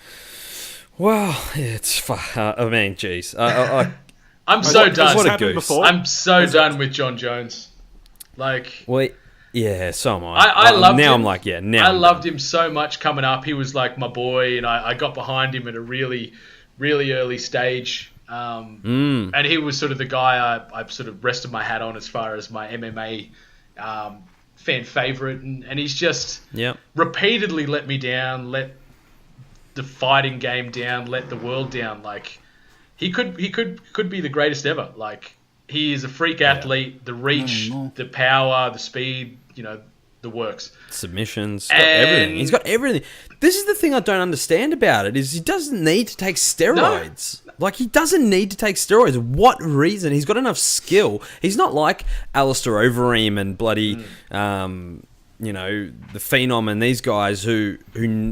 Well, it's... I mean, geez. I'm so done. What happened before? I'm so done with John Jones. Like... Well, yeah, so am I. I loved him. Now I'm like, yeah, now I I'm loved done. him so much coming up. He was like my boy, and I got behind him at a really, really early stage. And he was sort of the guy I sort of rested my hat on as far as my MMA fan favorite, and he's just repeatedly let me down, let the fighting game down, let the world down. Like he could be the greatest ever. Like he is a freak athlete, the reach, the power, the speed, the works. Submissions, got everything. He's got everything. This is the thing I don't understand about it, is he doesn't need to take steroids. No. Like, he doesn't need to take steroids. What reason? He's got enough skill. He's not like Alistair Overeem and bloody, the Phenom and these guys who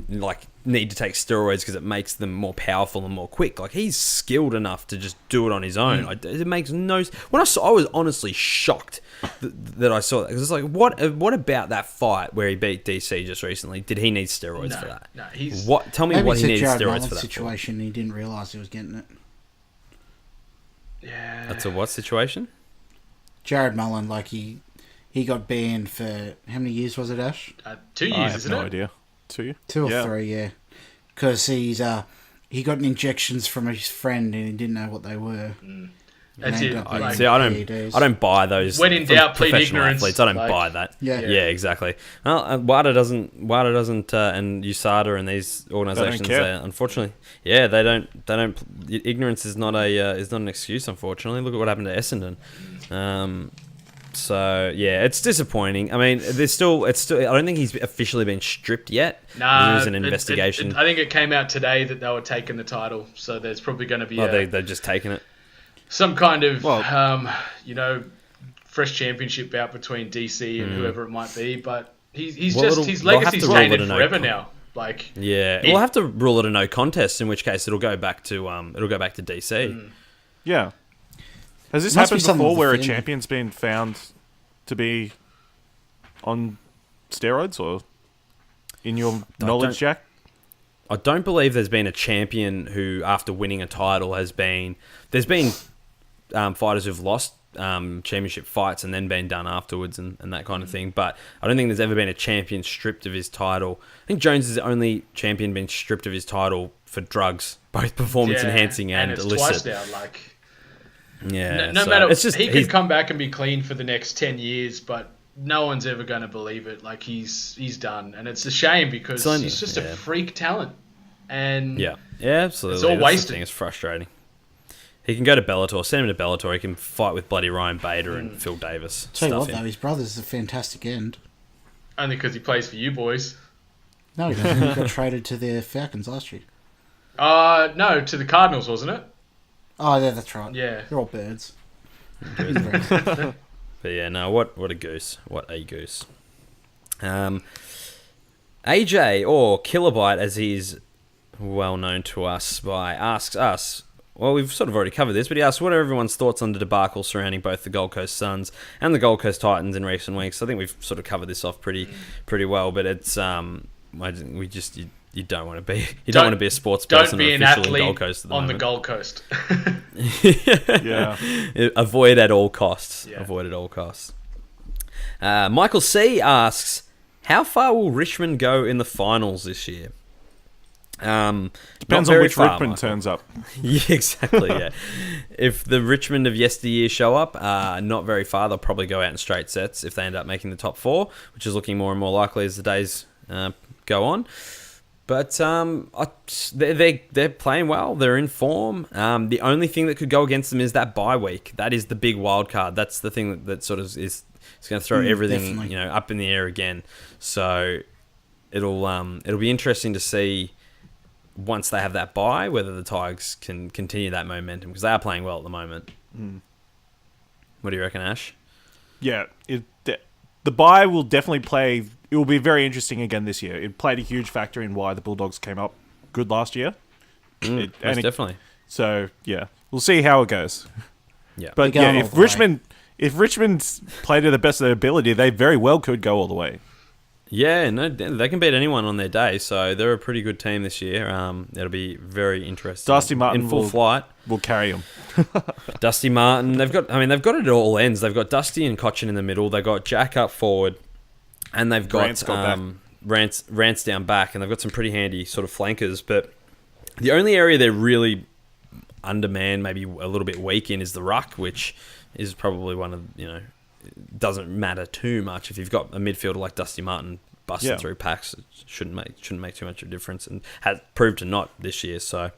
like need to take steroids because it makes them more powerful and more quick. Like, he's skilled enough to just do it on his own. It makes no... When I was honestly shocked that I saw that, because it's like, what about that fight where he beat DC just recently? Did he need steroids for that? No, he's... Tell me Maybe what he needed Jared steroids Mullen's for that situation, for. he didn't realise he was getting it. Yeah. That's a what situation? Jared Mullen, like, he got banned for... How many years was it, Ash? 2 years, I have isn't no it? idea. 2? 2 or 3, yeah. Because he got injections from his friend and he didn't know what they were. That's it. See, I don't buy those. When in from doubt, plead professional ignorance. athletes. I don't buy that. Yeah. Exactly. Well, WADA doesn't, and USADA and these organisations, unfortunately, they don't. Ignorance is not an excuse. Unfortunately, look at what happened to Essendon. So yeah, it's disappointing. I mean, it's still. I don't think he's officially been stripped yet. Nah, there's an investigation. I think it came out today that they were taking the title, so there's probably going to be. They're just taking it. Some kind of, fresh championship bout between DC and whoever it might be, but his legacy's tainted forever now. Like, we'll have to rule it a no contest, in which case it'll go back to DC. Yeah. Has this Must happened be something before with where the a fin. champion's been found to be on steroids, or in your knowledge, Jack? I don't believe there's been a champion who, after winning a title, has been... There's been fighters who've lost championship fights and then been done afterwards and that kind of thing, but I don't think there's ever been a champion stripped of his title. I think Jones is the only champion been stripped of his title for drugs, both performance-enhancing and it's illicit. Twice now, like... Yeah, no so matter... It's just, he could come back and be clean for the next 10 years, but no one's ever going to believe it. Like, he's done. And it's a shame because he's just a freak talent. And yeah, absolutely. It's all That's wasted. The thing. It's frustrating. He can go to Bellator. Send him to Bellator. He can fight with bloody Ryan Bader and Phil Davis. Tell you Stuff what, though, his brother's a fantastic end. only because he plays for you boys. No, he doesn't. He got traded to the Falcons last year. No, to the Cardinals, wasn't it? Oh, yeah, that's right. Yeah. They're all birds. But yeah, no, what a goose. What a goose. AJ, or Kilobyte, as he's well known to us by, asks us, well, we've sort of already covered this, but he asks, what are everyone's thoughts on the debacle surrounding both the Gold Coast Suns and the Gold Coast Titans in recent weeks? I think we've sort of covered this off pretty well, but it's you don't want to be a sports person. Don't be an official in athlete Gold Coast at the on moment. the Gold Coast. Yeah. Avoid at all costs. Yeah. Avoid at all costs. Michael C asks, how far will Richmond go in the finals this year? Depends on which Richmond turns up. Yeah, exactly, yeah. If the Richmond of yesteryear show up, not very far. They'll probably go out in straight sets if they end up making the top 4, which is looking more and more likely as the days go on. But they're playing well. They're in form. The only thing that could go against them is that bye week. That is the big wild card. That's the thing that sort of is going to throw everything definitely. up in the air again. So it'll be interesting to see once they have that bye whether the Tigers can continue that momentum, because they are playing well at the moment. What do you reckon, Ash? Yeah, the bye will definitely play. It will be very interesting again this year. It played a huge factor in why the Bulldogs came up good last year. Definitely. So yeah, we'll see how it goes. Yeah, But They're going yeah, all if the way. Richmond if Richmond play to the best of their ability, they very well could go all the way. Yeah, no, they can beat anyone on their day, so they're a pretty good team this year. It'll be very interesting. Dusty Martin in full flight. Will carry them. Dusty Martin, they've got it at all ends. They've got Dusty and Cochin in the middle. They've got Jack up forward, and they've got Rance down back, and they've got some pretty handy sort of flankers. But the only area they're really undermanned, maybe a little bit weak in, is the ruck, which is probably one of doesn't matter too much if you've got a midfielder like Dusty Martin busting through packs. It shouldn't make too much of a difference, and has proved to not this year. So,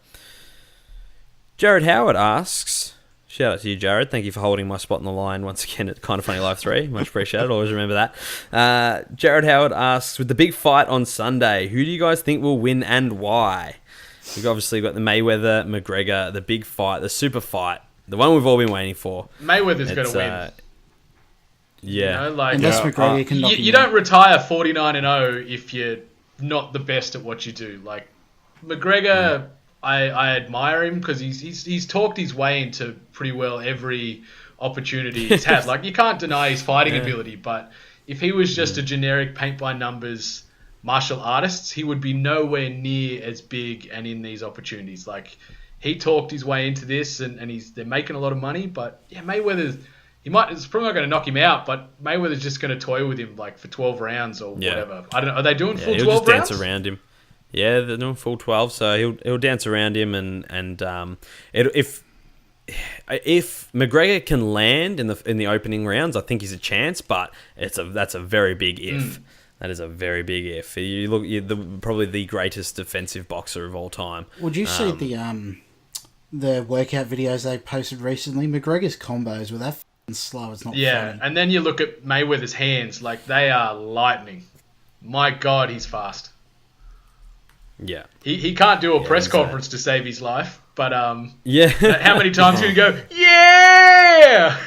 Jared Howard asks, shout out to you, Jared. Thank you for holding my spot in the line once again at Kind of Funny Live 3. Much appreciated. Always remember that. Jared Howard asks, with the big fight on Sunday, who do you guys think will win and why? We've obviously got the Mayweather McGregor, the big fight, the super fight, the one we've all been waiting for. Mayweather's going to win. Yeah. Unless McGregor can knock him you don't retire 49-0 if you're not the best at what you do. Like, McGregor, I admire him because he's talked his way into pretty well every opportunity he's had. Like, you can't deny his fighting ability, but if he was just a generic paint-by-numbers martial artist, he would be nowhere near as big and in these opportunities. Like, he talked his way into this, and they're making a lot of money, but yeah, Mayweather's... It's probably not going to knock him out, but Mayweather's just going to toy with him like for 12 rounds or whatever. I don't know. Are they doing full 12 rounds? He'll just dance around him. Yeah, they're doing full 12, so he'll dance around him, and if McGregor can land in the opening rounds, I think he's a chance, but that's a very big if. That is a very big if. You look, you're probably the greatest defensive boxer of all time. Would you see the workout videos they posted recently? McGregor's combos were that slow. It's not funny. And then you look at Mayweather's hands, like they are lightning. My God, he's fast. Yeah, he can't do a press conference to save his life, but how many times can he go? Yeah.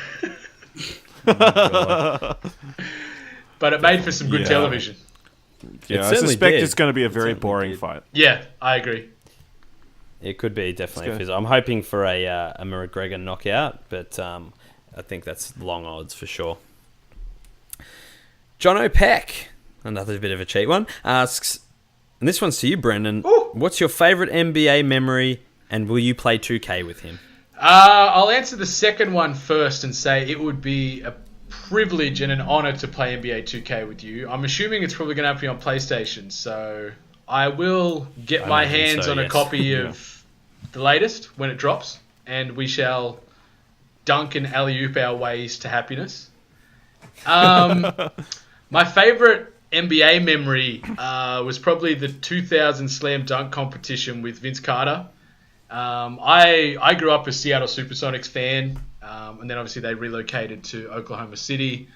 But it made for some good television. Yeah, I suspect it's going to be a very boring fight. Yeah, I agree. It could be definitely. I'm hoping for a McGregor knockout, but I think that's long odds for sure. John O'Peck, another bit of a cheat one, asks, and this one's to you, Brendan. Ooh. What's your favourite NBA memory, and will you play 2K with him? I'll answer the second one first and say it would be a privilege and an honour to play NBA 2K with you. I'm assuming it's probably going to have to be on PlayStation, so I will get my hands on a copy of the latest when it drops, and we shall dunk and alley-oop our ways to happiness. My favourite NBA memory was probably the 2000 slam dunk competition with Vince Carter. I grew up a Seattle Supersonics fan, and then obviously they relocated to Oklahoma City.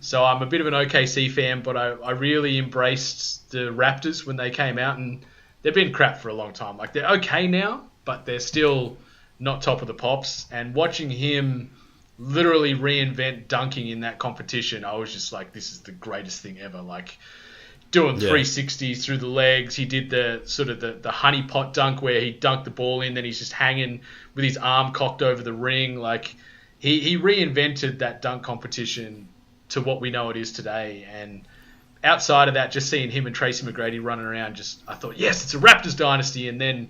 So I'm a bit of an OKC fan, but I really embraced the Raptors when they came out, and they've been crap for a long time. Like, they're okay now, but they're still not top of the pops. And watching him literally reinvent dunking in that competition, I was just like, this is the greatest thing ever. Like, doing 360s through the legs. He did the sort of the honey pot dunk where he dunked the ball in, then he's just hanging with his arm cocked over the ring. Like, he reinvented that dunk competition to what we know it is today. And outside of that, just seeing him and Tracy McGrady running around, I thought, yes, it's a Raptors dynasty. And then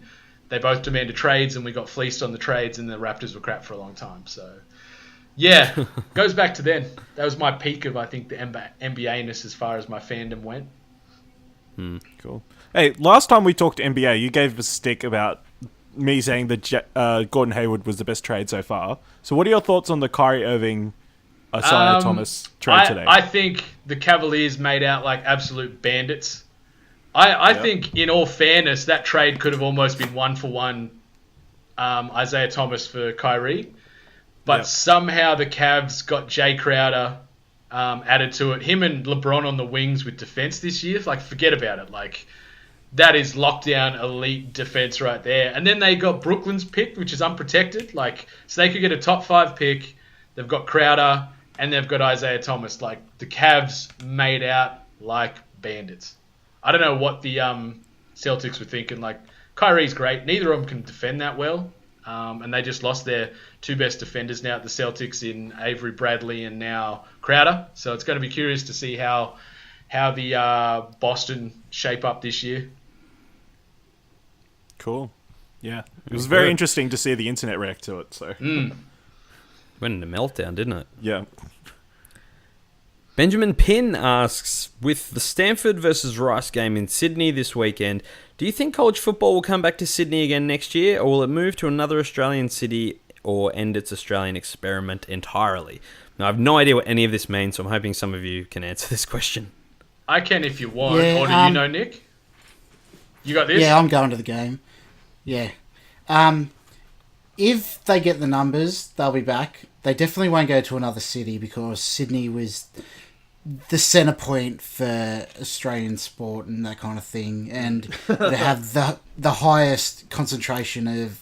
they both demanded trades, and we got fleeced on the trades, and the Raptors were crap for a long time. So, yeah, goes back to then. That was my peak of, I think, the NBA-ness as far as my fandom went. Cool. Hey, last time we talked NBA, you gave us a stick about me saying that Gordon Hayward was the best trade so far. So what are your thoughts on the Kyrie Irving, Isaiah Thomas trade today? I think the Cavaliers made out like absolute bandits. I think, in all fairness, that trade could have almost been 1-for-1 Isaiah Thomas for Kyrie. But somehow the Cavs got Jay Crowder added to it. Him and LeBron on the wings with defense this year. Like, forget about it. Like, that is lockdown elite defense right there. And then they got Brooklyn's pick, which is unprotected. Like, so they could get a top 5 pick. They've got Crowder and they've got Isaiah Thomas. Like, the Cavs made out like bandits. I don't know what the Celtics were thinking. Like, Kyrie's great. Neither of them can defend that well. and they just lost their two best defenders now at the Celtics in Avery Bradley and now Crowder. So it's going to be curious to see how the Boston shape up this year. Cool. Yeah. It was very interesting to see the internet react to it. So Went into meltdown, didn't it? yeah. Benjamin Pinn asks, with the Stanford versus Rice game in Sydney this weekend, do you think college football will come back to Sydney again next year, or will it move to another Australian city or end its Australian experiment entirely? Now, I have no idea what any of this means, so I'm hoping some of you can answer this question. I can if you want. Yeah, Or do you know, Nick? You got this? Yeah, I'm going to the game. Yeah. If they get the numbers, they'll be back. They definitely won't go to another city because Sydney was the centre point for Australian sport and that kind of thing. And they have the highest concentration of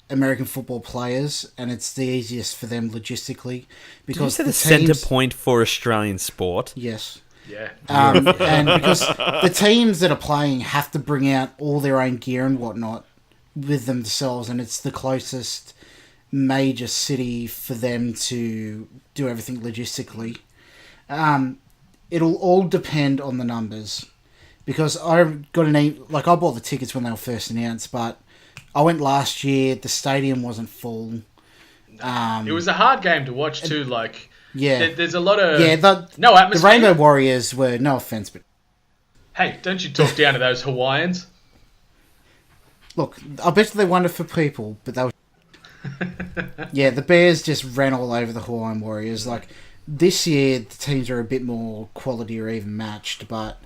American football players, and it's the easiest for them logistically. Because Did you say the teams, centre point for Australian sport? Yes. Yeah. And because the teams that are playing have to bring out all their own gear and whatnot with themselves, and it's the closest major city for them to do everything logistically. It'll all depend on the numbers, because I got I bought the tickets when they were first announced, but I went last year. The stadium wasn't full. It was a hard game to watch too. Like, Yeah, there's a lot of The no atmosphere. Rainbow Warriors were, no offense, but Hey, don't you talk down to those Hawaiians? look, I bet they won it for people, but they were. Yeah, the Bears just ran all over the Hawaiian Warriors. Like, this year, the teams are a bit more quality or even matched, but,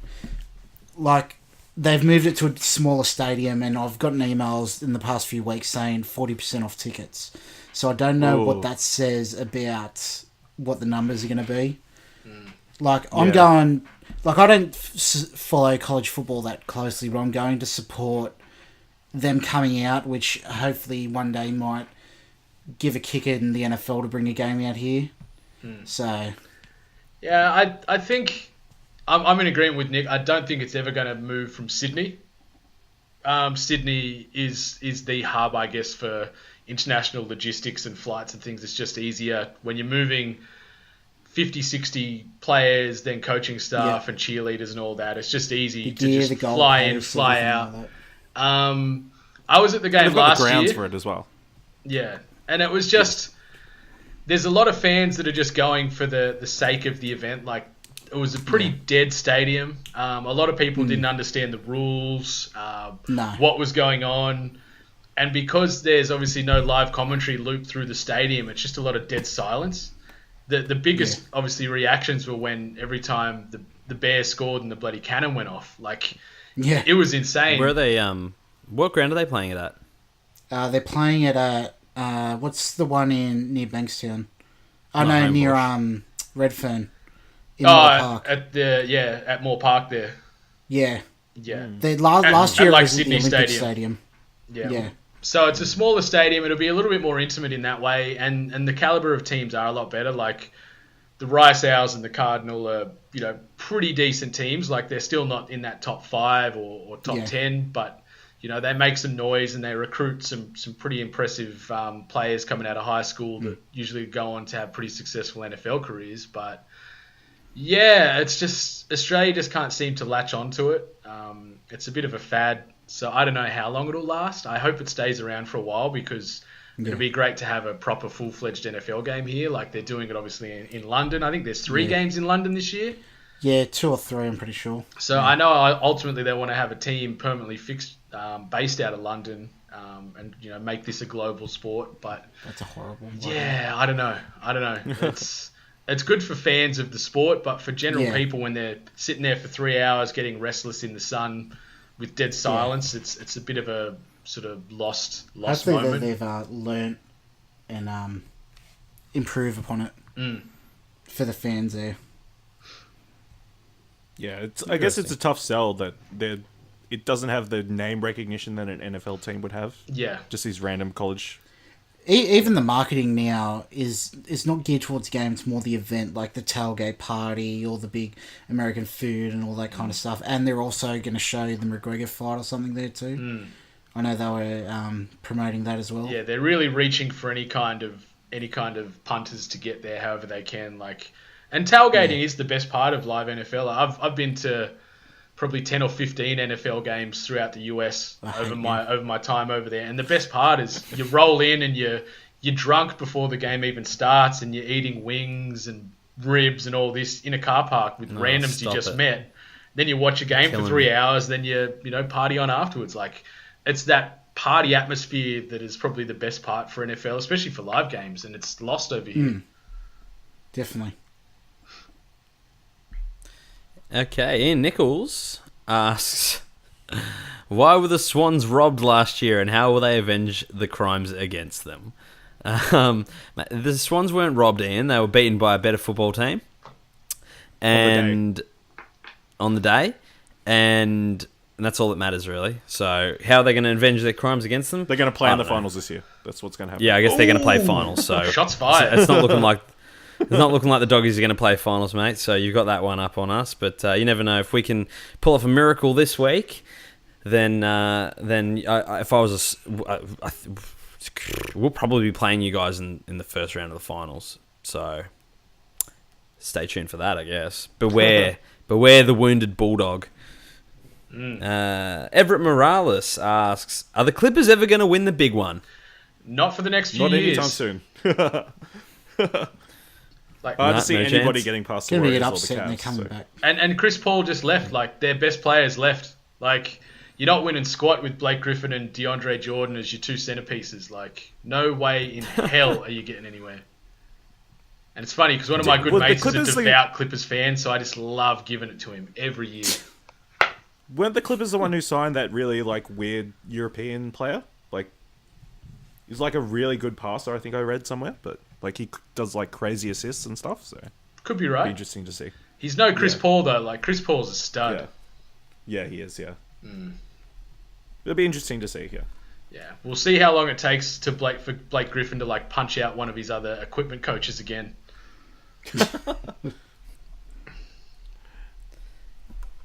like, they've moved it to a smaller stadium, and I've gotten emails in the past few weeks saying 40% off tickets. So I don't know what that says about what the numbers are going to be. Like, I'm going... Like, I don't follow college football that closely, but I'm going to support them coming out, which hopefully one day might give a kick in the NFL to bring a game out here. So... Yeah, I think... I'm in agreement with Nick. I don't think it's ever going to move from Sydney. Sydney is the hub, I guess, for international logistics and flights and things. It's just easier when you're moving 50, 60 players, then coaching staff and cheerleaders and all that. It's just easy to just fly in, fly out. Like I was at the game They've got last the grounds year. for it as well. Yeah, and it was just... There's a lot of fans that are just going for the sake of the event. Like, it was a pretty dead stadium. A lot of people didn't understand the rules, what was going on. And because there's obviously no live commentary looped through the stadium, it's just a lot of dead silence. The biggest, obviously, reactions were when every time the Bears scored and the bloody cannon went off. Like, it was insane. Where are they? What ground are they playing it at? they're playing at what's the one near Bankstown? Oh, Not no, near Homebush. Redfern. In Moore Park. At Moore Park there. Yeah. Yeah. Last year like it was at Sydney the Olympic Stadium. Stadium. Yeah. So it's a smaller stadium. It'll be a little bit more intimate in that way, and the caliber of teams are a lot better. Like the Rice Owls and the Cardinal are, pretty decent teams. Like they're still not in that top 5 or top 10, but they make some noise and they recruit some pretty impressive players coming out of high school that usually go on to have pretty successful NFL careers. But yeah, it's just Australia just can't seem to latch onto it. It's a bit of a fad. So I don't know how long it'll last. I hope it stays around for a while because it'd be great to have a proper full-fledged NFL game here. Like they're doing it obviously in London. I think there's 3 games in London this year. Yeah, 2 or 3, I'm pretty sure. So I know ultimately they want to have a team permanently fixed, based out of London, and make this a global sport. But that's a horrible one. Yeah, I don't know. It's good for fans of the sport, but for general people when they're sitting there for 3 hours getting restless in the sun with dead silence, it's a bit of a sort of lost Hopefully moment. They've learnt and improve upon it for the fans there. Yeah, I guess it's a tough sell that it doesn't have the name recognition that an NFL team would have. Yeah. Just these random college... Even the marketing now is not geared towards games, it's more the event, like the tailgate party, all the big American food and all that kind of stuff. And they're also going to show the McGregor fight or something there too. I know they were promoting that as well. Yeah, they're really reaching for any kind of punters to get there however they can. And tailgating is the best part of live NFL. I've been to probably 10 or 15 NFL games throughout the US over my time over there. And the best part is you roll in and you're drunk before the game even starts, and you're eating wings and ribs and all this in a car park with randoms you just met. Then you watch a game for 3 hours, then you party on afterwards. It's that party atmosphere that is probably the best part for NFL, especially for live games, and it's lost over here. Definitely. Okay, Ian Nichols asks, why were the Swans robbed last year, and how will they avenge the crimes against them? The Swans weren't robbed, Ian. They were beaten by a better football team, and on the day, and that's all that matters, really. So, how are they going to avenge their crimes against them? They're going to play in the finals this year. That's what's going to happen. Yeah, I guess they're going to play finals. So shots fired. It's not looking like the Doggies are going to play finals, mate. So you've got that one up on us. But you never know. If we can pull off a miracle this week, then if I was we'll probably be playing you guys in the first round of the finals. So stay tuned for that, I guess. Beware the wounded bulldog. Everett Morales asks, are the Clippers ever going to win the big one? Not for the next few years. Not anytime soon. I don't see anybody getting past the Warriors or the Cavs. They're coming back. And Chris Paul just left. Their best players left. You're not winning squat with Blake Griffin and DeAndre Jordan as your two centerpieces. No way in hell are you getting anywhere. And it's funny because one of my good mates is a devout Clippers fan, so I just love giving it to him every year. Weren't the Clippers the one who signed that really weird European player? He's a really good passer, I think I read somewhere, but he does crazy assists and stuff, so could be right. Be interesting to see. He's no Chris Paul though. Chris Paul's a stud. Yeah, he is. Yeah. It'll be interesting to see. Yeah, we'll see how long it takes for Blake Griffin to punch out one of his other equipment coaches again.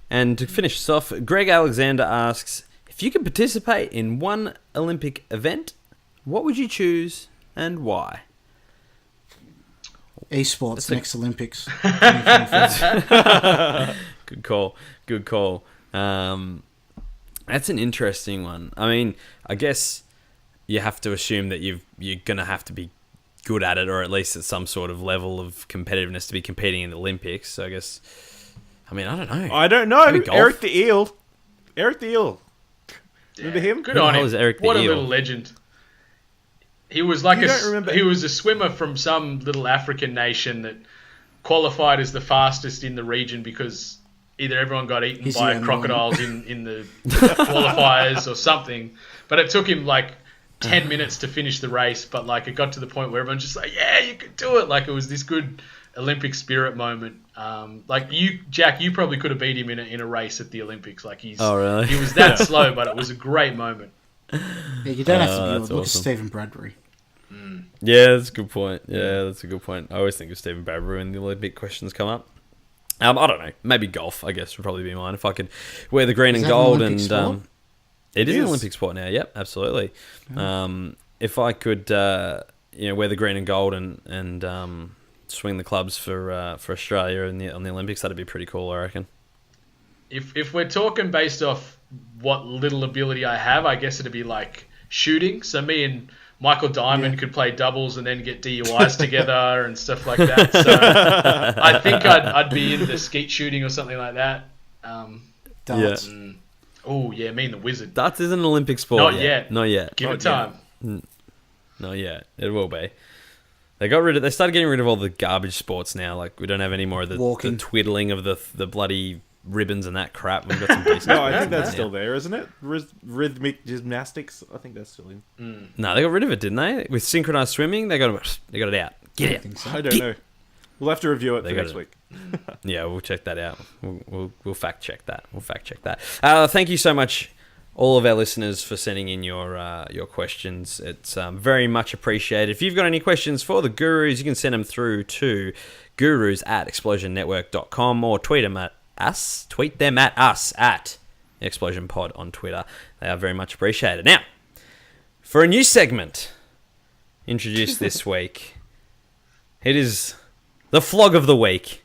And to finish us off, Greg Alexander asks, if you could participate in one Olympic event, what would you choose and why? Esports next Olympics. Good call. That's an interesting one. I mean, I guess you have to assume that you're going to have to be good at it, or at least at some sort of level of competitiveness to be competing in the Olympics. So I guess, I don't know. Eric the Eel. Remember him? Good on him. Eric the what a Eel? Little legend. He was he was a swimmer from some little African nation that qualified as the fastest in the region because either everyone got eaten by crocodiles in the qualifiers or something. But it took him 10 minutes to finish the race, but it got to the point where everyone's just yeah, you could do it. It was this good Olympic spirit moment. Jack, you probably could have beat him in a race at the Olympics. Oh, really? He was that slow, but it was a great moment. Yeah, you don't have to be look at Stephen Bradbury. Yeah, that's a good point. I always think of Stephen Bradbury when the Olympic questions come up. I don't know. Maybe golf, I guess, would probably be mine. If I could wear the green and gold. It is an Olympic sport now. Yep, absolutely. If I could wear the green and gold and swing the clubs for Australia on the Olympics, that'd be pretty cool, I reckon. If we're talking based off what little ability I have, I guess it'd be shooting. So me and Michael Diamond could play doubles and then get DUIs together and stuff like that. So I think I'd be into skeet shooting or something like that. Darts. Yeah. Oh yeah, me and the Wizard. Darts is an Olympic sport. Not yet. Give it time. Not yet. It will be. They started getting rid of all the garbage sports now. We don't have any more of the twiddling of the bloody ribbons and that crap. We've got some decent. No, I think that's still there, isn't it? Rhythmic gymnastics. I think that's still in. No, they got rid of it, didn't they? With synchronized swimming, they got it out. Get it. I don't know. We'll have to review it for next week. Yeah, we'll check that out. We'll fact check that. Thank you so much, all of our listeners, for sending in your questions. It's very much appreciated. If you've got any questions for the Gurus, you can send them through to gurus@explosionnetwork.com or tweet them at us at Explosion Pod on Twitter. They are very much appreciated. Now, for a new segment introduced this week, it is the Flog of the Week.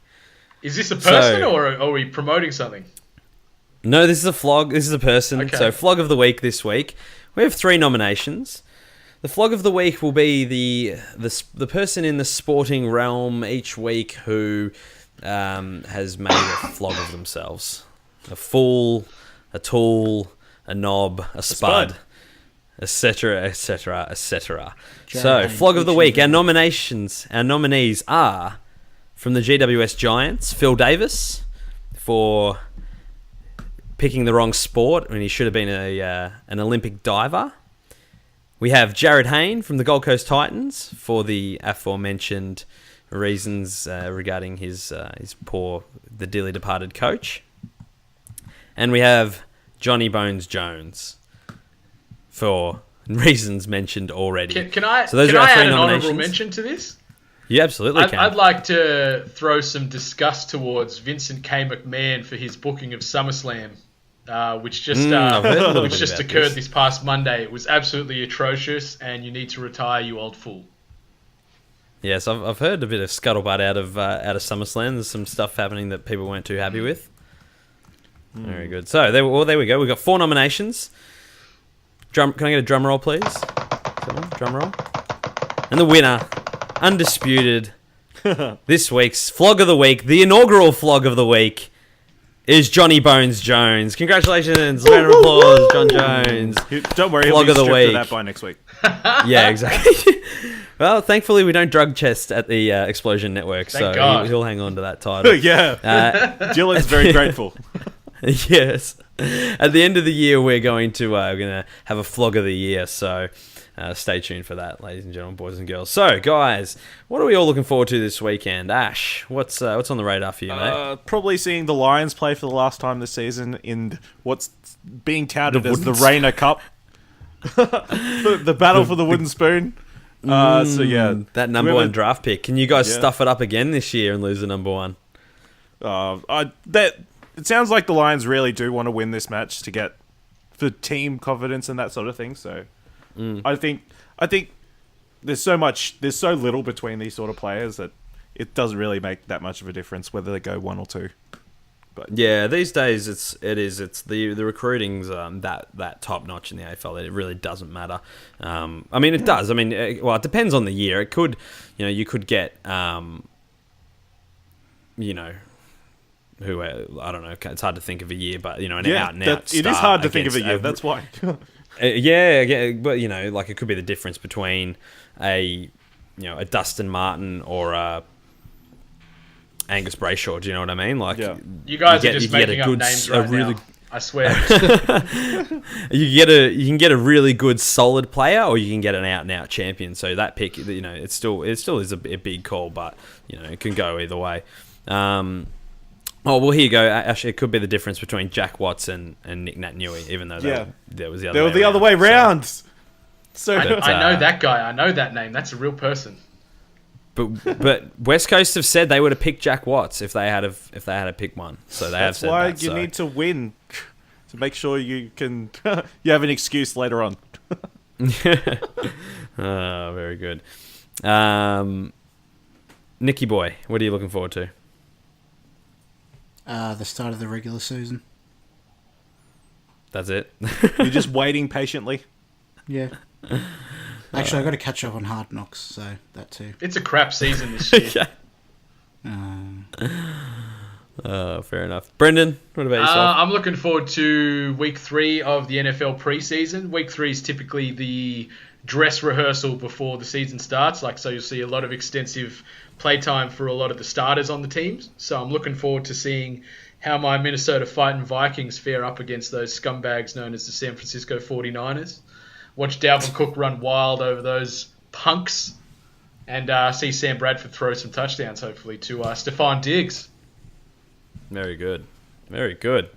Is this a person or are we promoting something? No, this is a flog. This is a person. Okay. So, Flog of the Week this week. We have 3 nominations. The Flog of the Week will be the person in the sporting realm each week who has made a flog of themselves. A fool, a tool, a knob, a spud, etc., etc., etc. So, Flog of the Week. Our nominees are from the GWS Giants, Phil Davis, for picking the wrong sport when he should have been an Olympic diver. We have Jared Hayne from the Gold Coast Titans for the aforementioned reasons regarding his the dearly departed coach. And we have Johnny Bones Jones for reasons mentioned already. Can I So those are our add 3 an nominations. honourable mention to this? You absolutely can. I'd like to throw some disgust towards Vincent K. McMahon for his booking of SummerSlam, which just occurred this past Monday. It was absolutely atrocious, and you need to retire, you old fool. Yes, I've heard a bit of scuttlebutt out of SummerSlam. There's some stuff happening that people weren't too happy with. Very good. So there we go. We've got 4 nominations. Can I get a drum roll, please? Come on, drum roll. And the winner, undisputed, this week's Flog of the Week, the inaugural Flog of the Week, is Johnny Bones Jones. Congratulations. Round of applause, John Jones. Don't worry, Flog he'll of be the stripped of week. that by next week. Yeah, exactly. Well, thankfully we don't drug chest at the Explosion Network, Thank so God. he'll hang on to that title. Yeah. Dylan's very grateful. Yes. At the end of the year, we're going to have a Flog of the Year, so stay tuned for that, ladies and gentlemen, boys and girls. So, guys, what are we all looking forward to this weekend? Ash, what's on the radar for you, mate? Probably seeing the Lions play for the last time this season in what's being touted as the wooden Rayner Cup. the battle for the wooden spoon. So, yeah. That number 1 draft pick. Can you guys stuff it up again this year and lose the number 1? It sounds like the Lions really do want to win this match to get for team confidence and that sort of thing. So, I think there's so little between these sort of players that it doesn't really make that much of a difference whether they go 1 or 2. But yeah, these days it's the recruiting's that top notch in the AFL that it really doesn't matter. I mean, it does. I mean, it depends on the year. It could, you could get, who I don't know. It's hard to think of a year, but an out and out. It is hard to think of a year. That's why. Yeah, but it could be the difference between a Dustin Martin or a Angus Brayshaw. Do you know what I mean? You guys are just making up names right now. I swear. You can get a really good solid player, or you can get an out and out champion. So that pick, it still is a big call, but it can go either way. Oh, well, here you go. Actually, it could be the difference between Jack Watts and Nick Naitanui, even though that was the other way around. So I know that guy. I know that name. That's a real person. But West Coast have said they would have picked Jack Watts if they had a pick one. So they have said that. That's why you need to win to make sure you can you have an excuse later on. Oh, very good. Nicky boy, what are you looking forward to? The start of the regular season. That's it. You're just waiting patiently. Yeah. Actually, I got to catch up on Hard Knocks, so that too. It's a crap season this year. Fair enough. Brendan, what about yourself? I'm looking forward to week 3 of the NFL preseason. Week 3 is typically the dress rehearsal before the season starts. So you'll see a lot of extensive playtime for a lot of the starters on the teams. So I'm looking forward to seeing how my Minnesota Fighting Vikings fare up against those scumbags known as the San Francisco 49ers. Watch Dalvin Cook run wild over those punks, and see Sam Bradford throw some touchdowns, hopefully, to Stephon Diggs. Very good. Very good.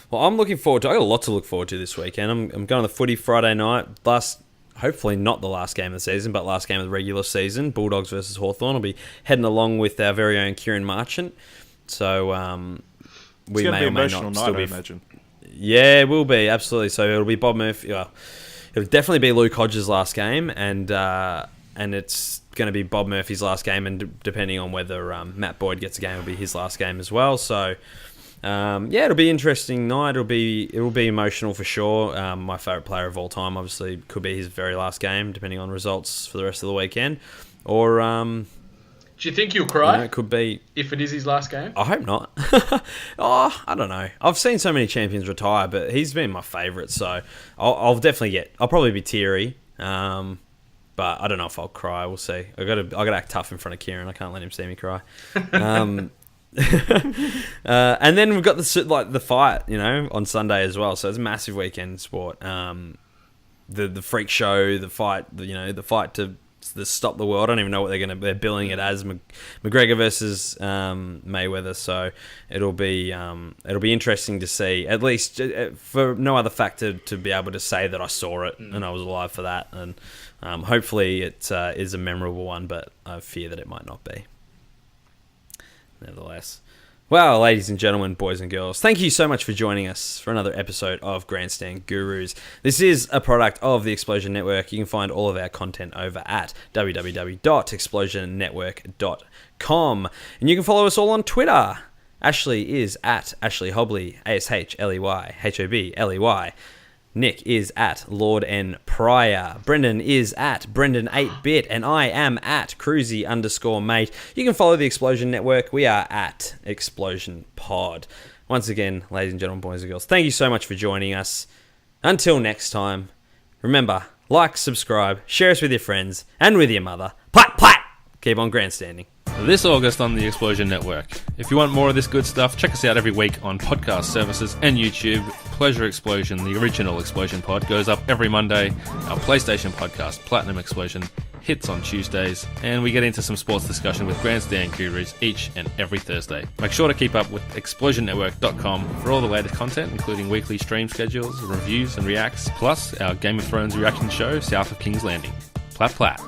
Well, I'm looking forward to... I got a lot to look forward to this weekend. I'm going to the footy Friday night. Hopefully not the last game of the season, but last game of the regular season. Bulldogs versus Hawthorn. I'll be heading along with our very own Kieran Marchant. So we may or may not still be... I imagine. Yeah, it will be, absolutely. So it'll be Bob Murphy. Well, it'll definitely be Luke Hodges' last game, and it's going to be Bob Murphy's last game, and depending on whether Matt Boyd gets a game, it'll be his last game as well. So, it'll be an interesting night. It will be emotional for sure. My favourite player of all time, obviously, could be his very last game, depending on results for the rest of the weekend. Or, do you think he'll cry? It could be if it is his last game. I hope not. I don't know. I've seen so many champions retire, but he's been my favourite, so I'll definitely I'll probably be teary. But I don't know if I'll cry. We'll see. I got to act tough in front of Kieran. I can't let him see me cry. And then we've got the fight, on Sunday as well. So it's a massive weekend sport. The freak show, the fight, the fight to stop the world. I don't even know what they're billing it as. McGregor versus Mayweather. So it'll be interesting to see, at least for no other factor, to be able to say that I saw it and I was alive for that. And hopefully it is a memorable one, but I fear that it might not be. Nevertheless. Well, ladies and gentlemen, boys and girls, thank you so much for joining us for another episode of Grandstand Gurus. This is a product of the Explosion Network. You can find all of our content over at www.explosionnetwork.com. And you can follow us all on Twitter. Ashley is at Ashley Hobley, ASHLEY, HOBLEY. Nick is at Lord N. Pryor. Brendan is at Brendan8bit. And I am at Kruse_mate. You can follow the Explosion Network. We are at Explosion Pod. Once again, ladies and gentlemen, boys and girls, thank you so much for joining us. Until next time, remember, like, subscribe, share us with your friends and with your mother. Plat, plat! Keep on grandstanding. This August on the Explosion Network. If you want more of this good stuff, check us out every week on podcast services and YouTube. Pleasure Explosion, the original Explosion pod, goes up every Monday. Our PlayStation podcast, Platinum Explosion, hits on Tuesdays. And we get into some sports discussion with Grandstand Gurus each and every Thursday. Make sure to keep up with explosionnetwork.com for all the latest content, including weekly stream schedules, reviews and reacts, plus our Game of Thrones reaction show, South of King's Landing. Plat plat.